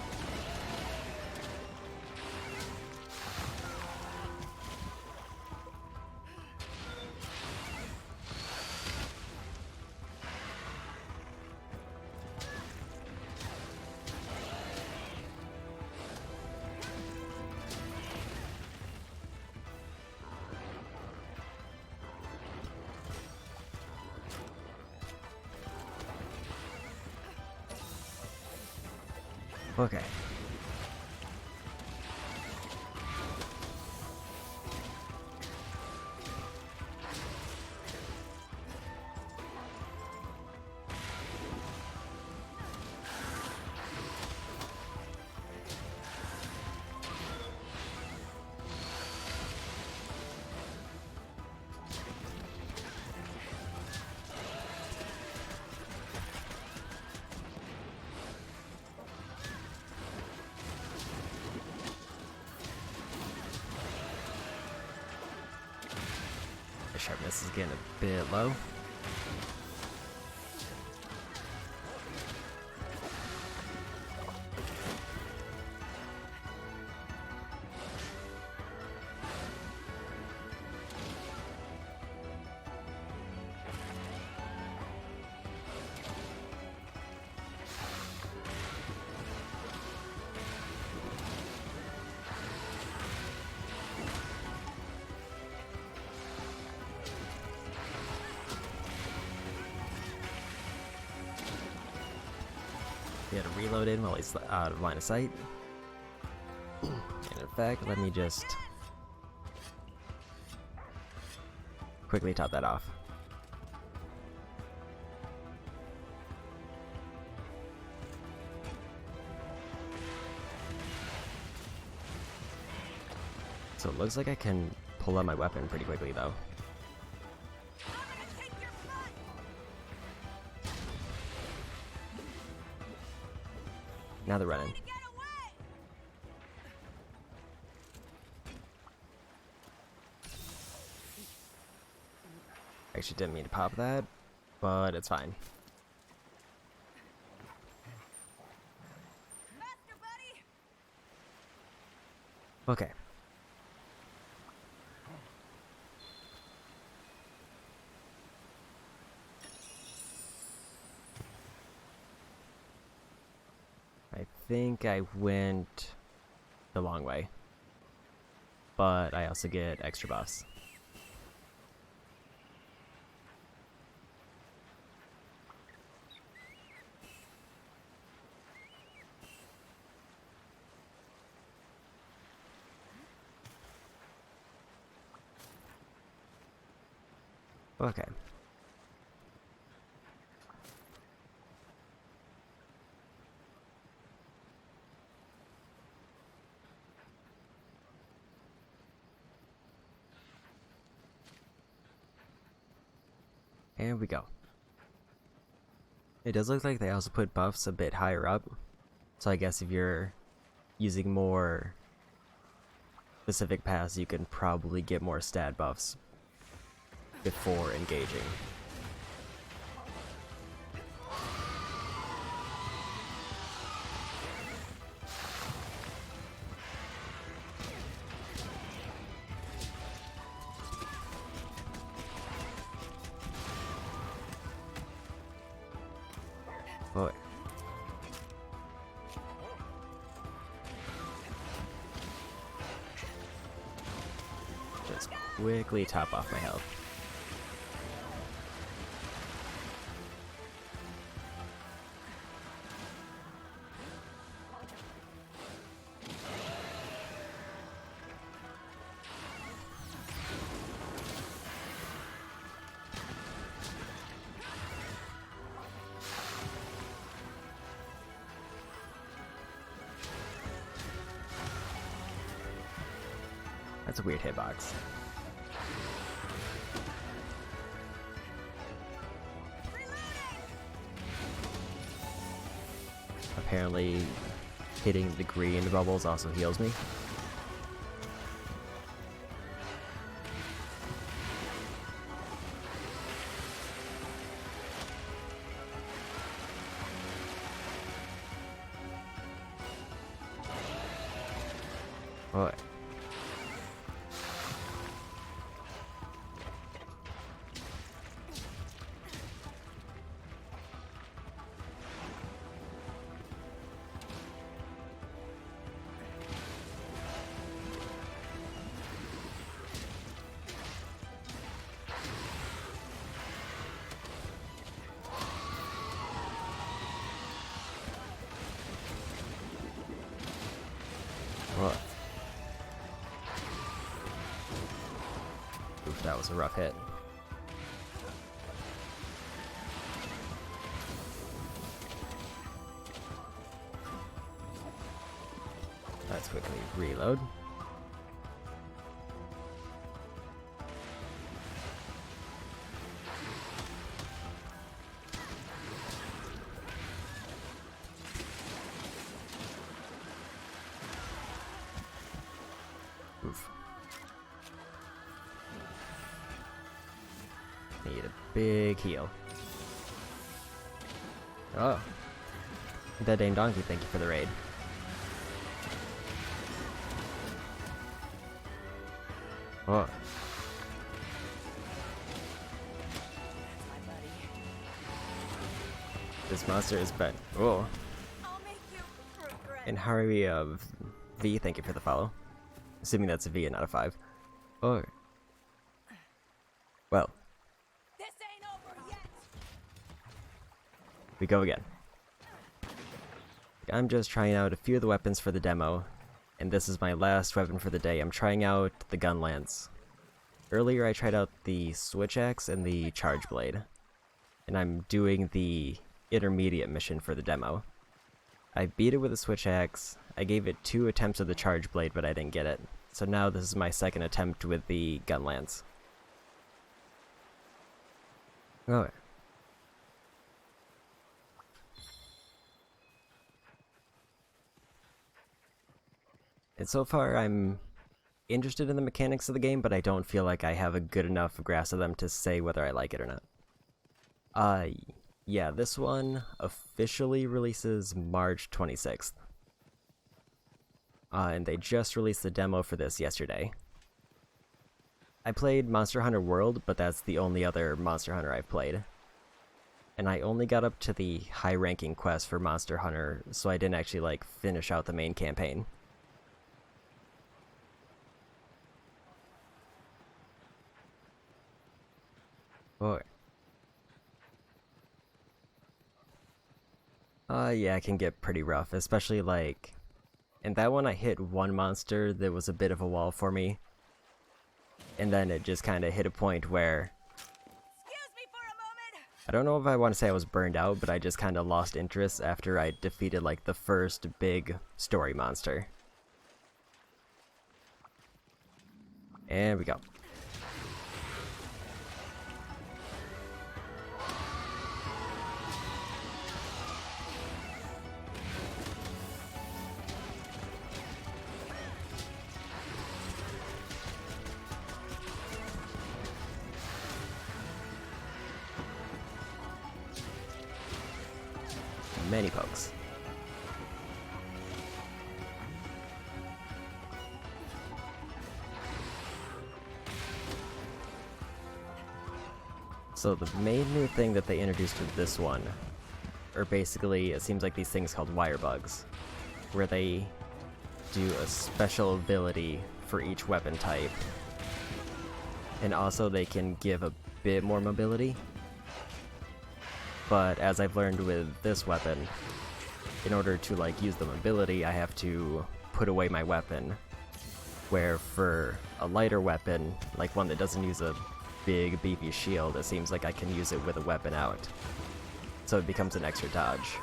Okay. The sharpness is getting a bit low. Get a reload in while he's out of line of sight. And in fact, let me just quickly top that off. So it looks like I can pull out my weapon pretty quickly though. I'm gonna take your butt! Now they're running. Trying to get away! Actually didn't mean to pop that, but it's fine. Faster, buddy! Okay. I think I went the long way, but I also get extra buffs. Okay. And we go. It does look like they also put buffs a bit higher up. So I guess if you're using more specific paths, you can probably get more stat buffs before engaging. Boy. Just quickly top off my health. That's a weird hitbox. Apparently, hitting the green bubbles also heals me. Boy. Whoa. Oof, that was a rough hit. Let's quickly reload. Oof. Need a big heal. Oh. Dead Dame Donkey, thank you for the raid. Oh. My buddy. This monster is bad. Oh. I'll make you regret. And Harry of V, thank you for the follow. Assuming that's a V and not a 5. Oh. Well, This ain't over yet. we go again. I'm just trying out a few of the weapons for the demo, and this is my last weapon for the day. I'm trying out the Gunlance. Earlier I tried out the Switch Axe and the Charge Blade, and I'm doing the intermediate mission for the demo. I beat it with the Switch Axe. I gave it 2 attempts of the Charge Blade, but I didn't get it. So now this is my second attempt with the Gunlance. Okay. And so far, I'm interested in the mechanics of the game, but I don't feel like I have a good enough grasp of them to say whether I like it or not. Yeah, this one officially releases March 26th. And they just released the demo for this yesterday. I played Monster Hunter World, but that's the only other Monster Hunter I've played. And I only got up to the high-ranking quest for Monster Hunter, so I didn't actually, like, finish out the main campaign. Oh. Yeah, it can get pretty rough, especially, like... In that one, I hit one monster that was a bit of a wall for me. And then it just kind of hit a point where... Excuse me for a moment. I don't know if I want to say I was burned out, but I just kind of lost interest after I defeated, like, the first big story monster. And we go. Many pokes. So the main new thing that they introduced with this one, or basically it seems like these things called wire bugs, where they do a special ability for each weapon type, and also they can give a bit more mobility. But as I've learned with this weapon, in order to like use the mobility, I have to put away my weapon. Where for a lighter weapon, like one that doesn't use a big beefy shield, it seems like I can use it with a weapon out. So it becomes an extra dodge.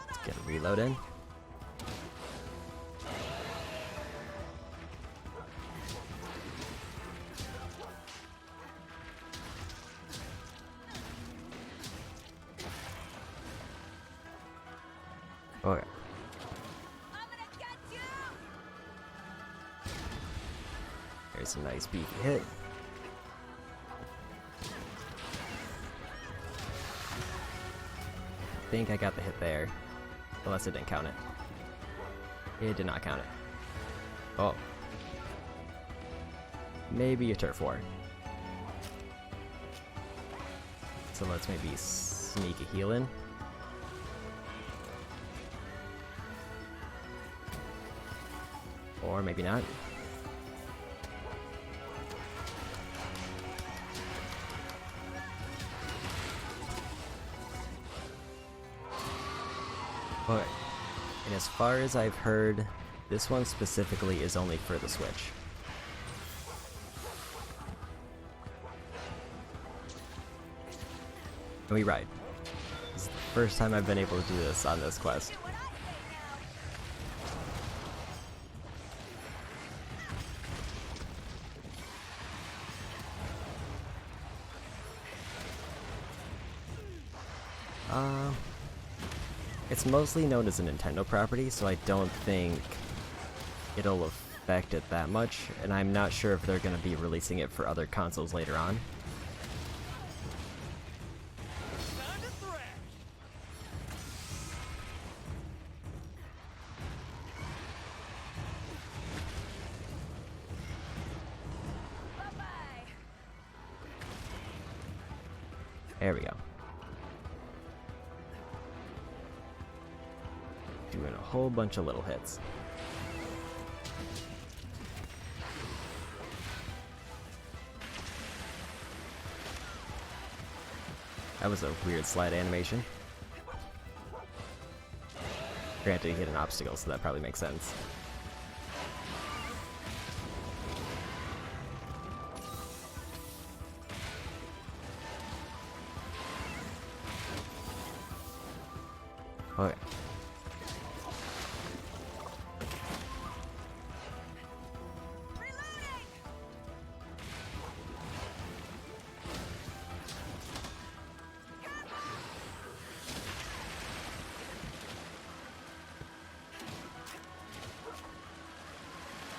Let's get a reload in. Okay. I'm gonna get you. There's a nice beefy hit. I think I got the hit there. Unless it didn't count it. It did not count it. Oh. Maybe a turf war. So let's maybe sneak a heal in. Or maybe not. Okay. And as far as I've heard, this one specifically is only for the Switch. And we ride. This is the first time I've been able to do this on this quest. Do what I say now. It's mostly known as a Nintendo property, so I don't think it'll affect it that much, and I'm not sure if they're going to be releasing it for other consoles later on. Time to thrash. Bye-bye. There we go. Doing a whole bunch of little hits. That was a weird slide animation. Granted, he hit an obstacle, so that probably makes sense. Okay.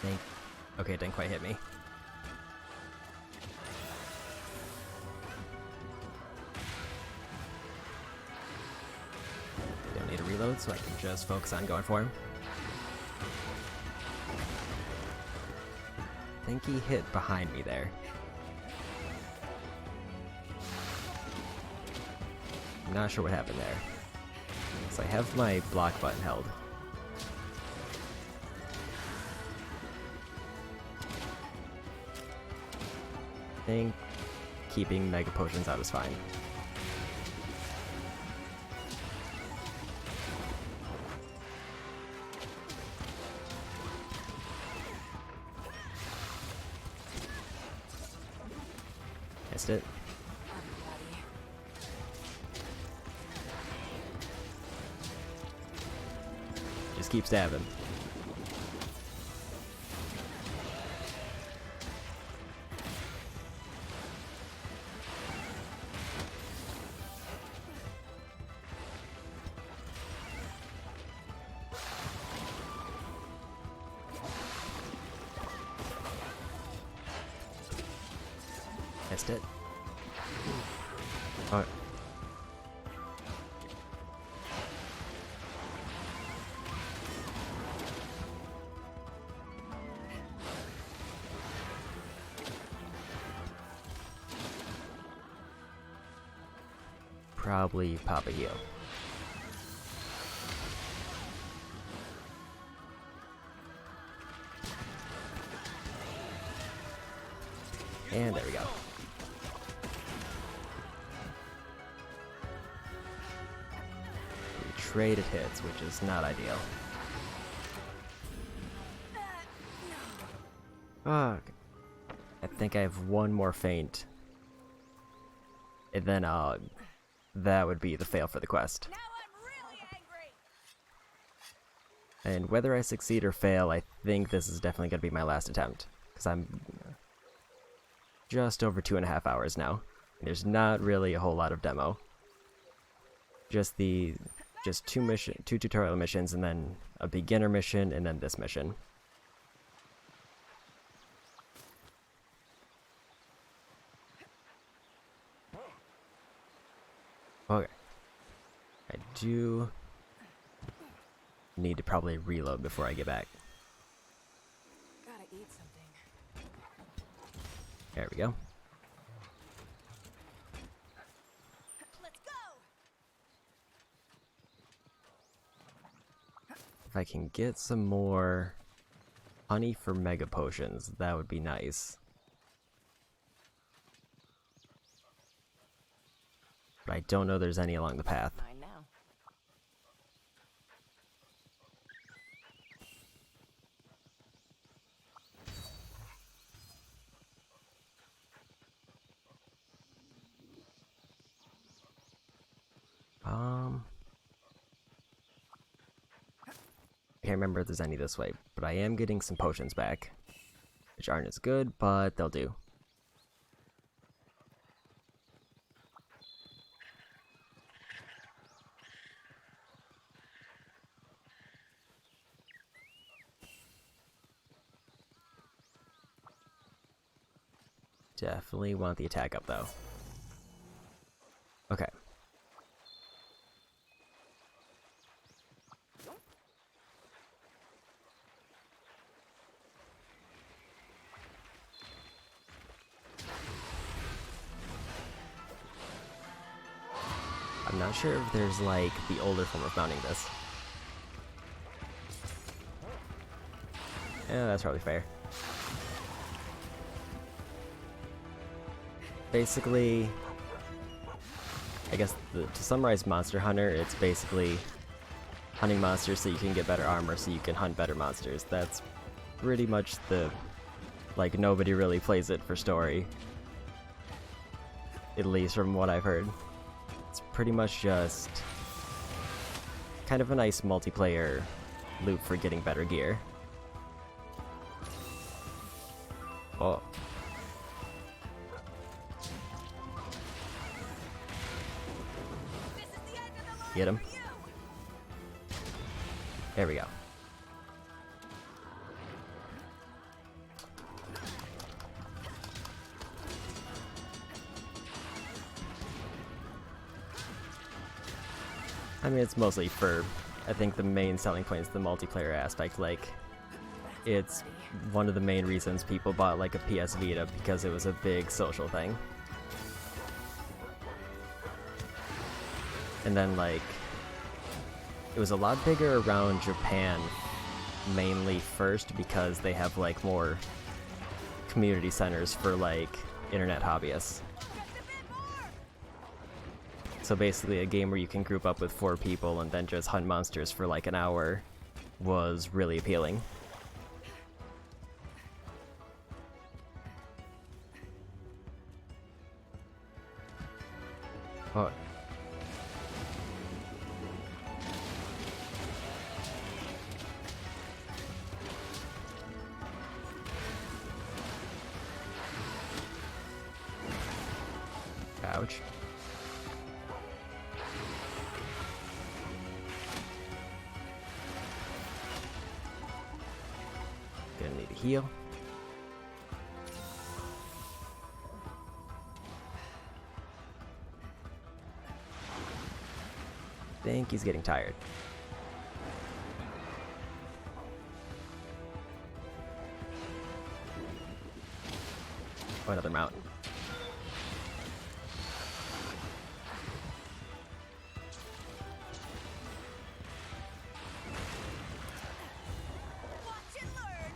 Reloading. Okay, it didn't quite hit me. Don't need to reload, so I can just focus on going for him. I think he hit behind me there. I'm not sure what happened there. So I have my block button held. I think keeping Mega Potions out is fine. Missed it. Just keep stabbing. Missed it. Oh. Probably pop a heal. And there we go. We traded hits, which is not ideal. Ah, I think I have one more feint. And then, that would be the fail for the quest. Now I'm really angry. And whether I succeed or fail, I think this is definitely going to be my last attempt. Because I'm just over 2.5 hours now. There's not really a whole lot of demo. Just two tutorial missions, and then a beginner mission, and then this mission. Okay. I do need to probably reload before I get back. Gotta eat something. There we go. Let's go. If I can get some more honey for Mega Potions, that would be nice. But I don't know there's any along the path. Mine now. Can't remember if there's any this way, but I am getting some potions back, which aren't as good, but they'll do. Definitely want the attack up, though. Okay. I'm not sure if there's, like, the older form of mounting this. Yeah, that's probably fair. Basically, I guess to summarize Monster Hunter, it's basically hunting monsters so you can get better armor so you can hunt better monsters. That's pretty much the, like, nobody really plays it for story. At least from what I've heard. It's pretty much just kind of a nice multiplayer loop for getting better gear. Oh. Get him. There we go. I mean, it's mostly for, I think the main selling point is the multiplayer aspect. Like, it's one of the main reasons people bought, like, a PS Vita, because it was a big social thing. And then, like, it was a lot bigger around Japan, mainly first because they have, like, more community centers for, like, internet hobbyists. So basically a game where you can group up with 4 people and then just hunt monsters for like an hour was really appealing. Oh. Ouch. Gonna need a heal. Think he's getting tired. Oh, another mountain. Watch and learn.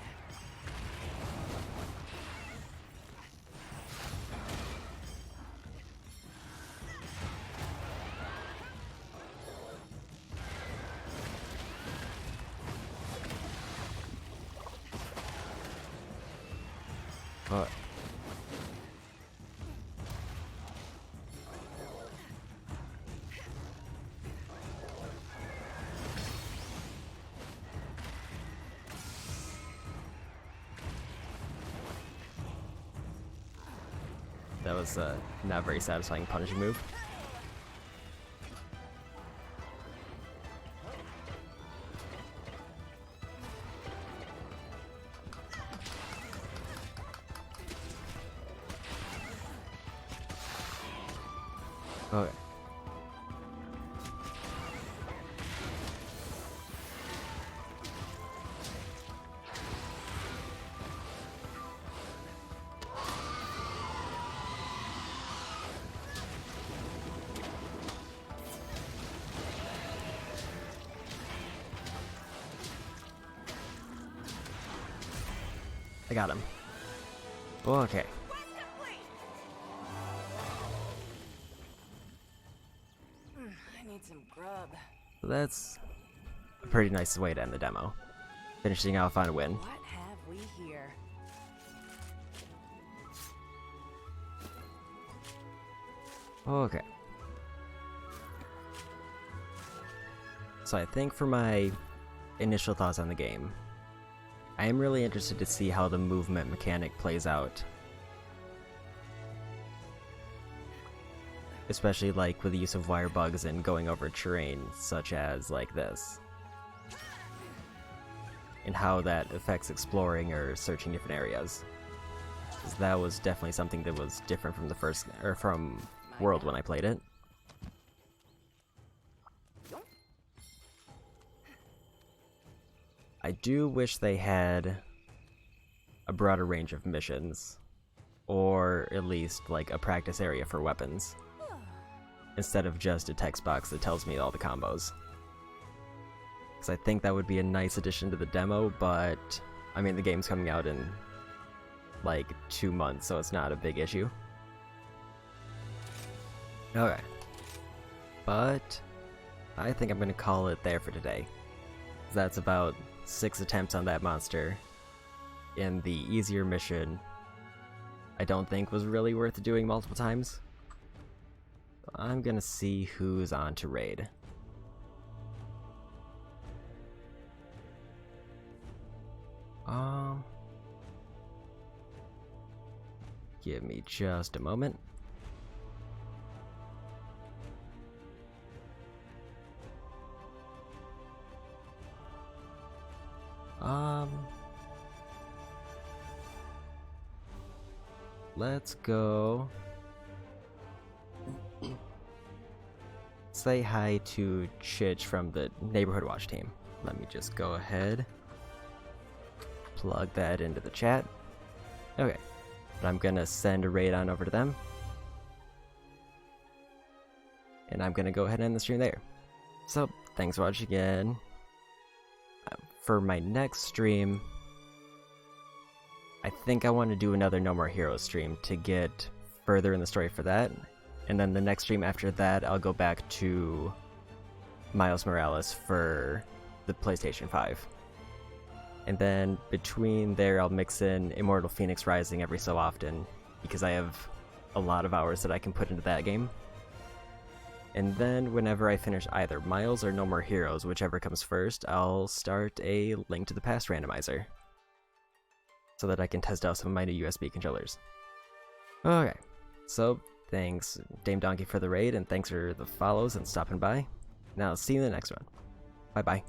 Oh. That was not very satisfying punishing move. Okay. I got him. Okay. Quest complete. I need some grub. So that's a pretty nice way to end the demo. Finishing off on a win. What have we here? Okay. So I think for my initial thoughts on the game. I am really interested to see how the movement mechanic plays out. Especially like with the use of wire bugs and going over terrain such as like this. And how that affects exploring or searching different areas. Because that was definitely something that was different from the first, or from World when I played it. I do wish they had a broader range of missions, or at least like a practice area for weapons, instead of just a text box that tells me all the combos. Because I think that would be a nice addition to the demo, but I mean the game's coming out in like 2 months, so it's not a big issue. Okay. But I think I'm gonna call it there for today. That's about 6 attempts on that monster, and the easier mission I don't think was really worth doing multiple times. So I'm gonna see who's on to raid. Give me just a moment. Let's go. Say hi to Chich from the Neighborhood Watch team. Let me just go ahead. Plug that into the chat. Okay. But I'm gonna send a raid on over to them. And I'm gonna go ahead and end the stream there. So, thanks for watching again. For my next stream, I think I want to do another No More Heroes stream to get further in the story for that. And then the next stream after that, I'll go back to Miles Morales for the PlayStation 5. And then between there, I'll mix in Immortal Phoenix Rising every so often, because I have a lot of hours that I can put into that game. And then whenever I finish either Miles or No More Heroes, whichever comes first, I'll start a Link to the Past randomizer, so that I can test out some of my new USB controllers. Okay, so thanks Dame Donkey for the raid, and thanks for the follows and stopping by. Now, see you in the next one. Bye-bye.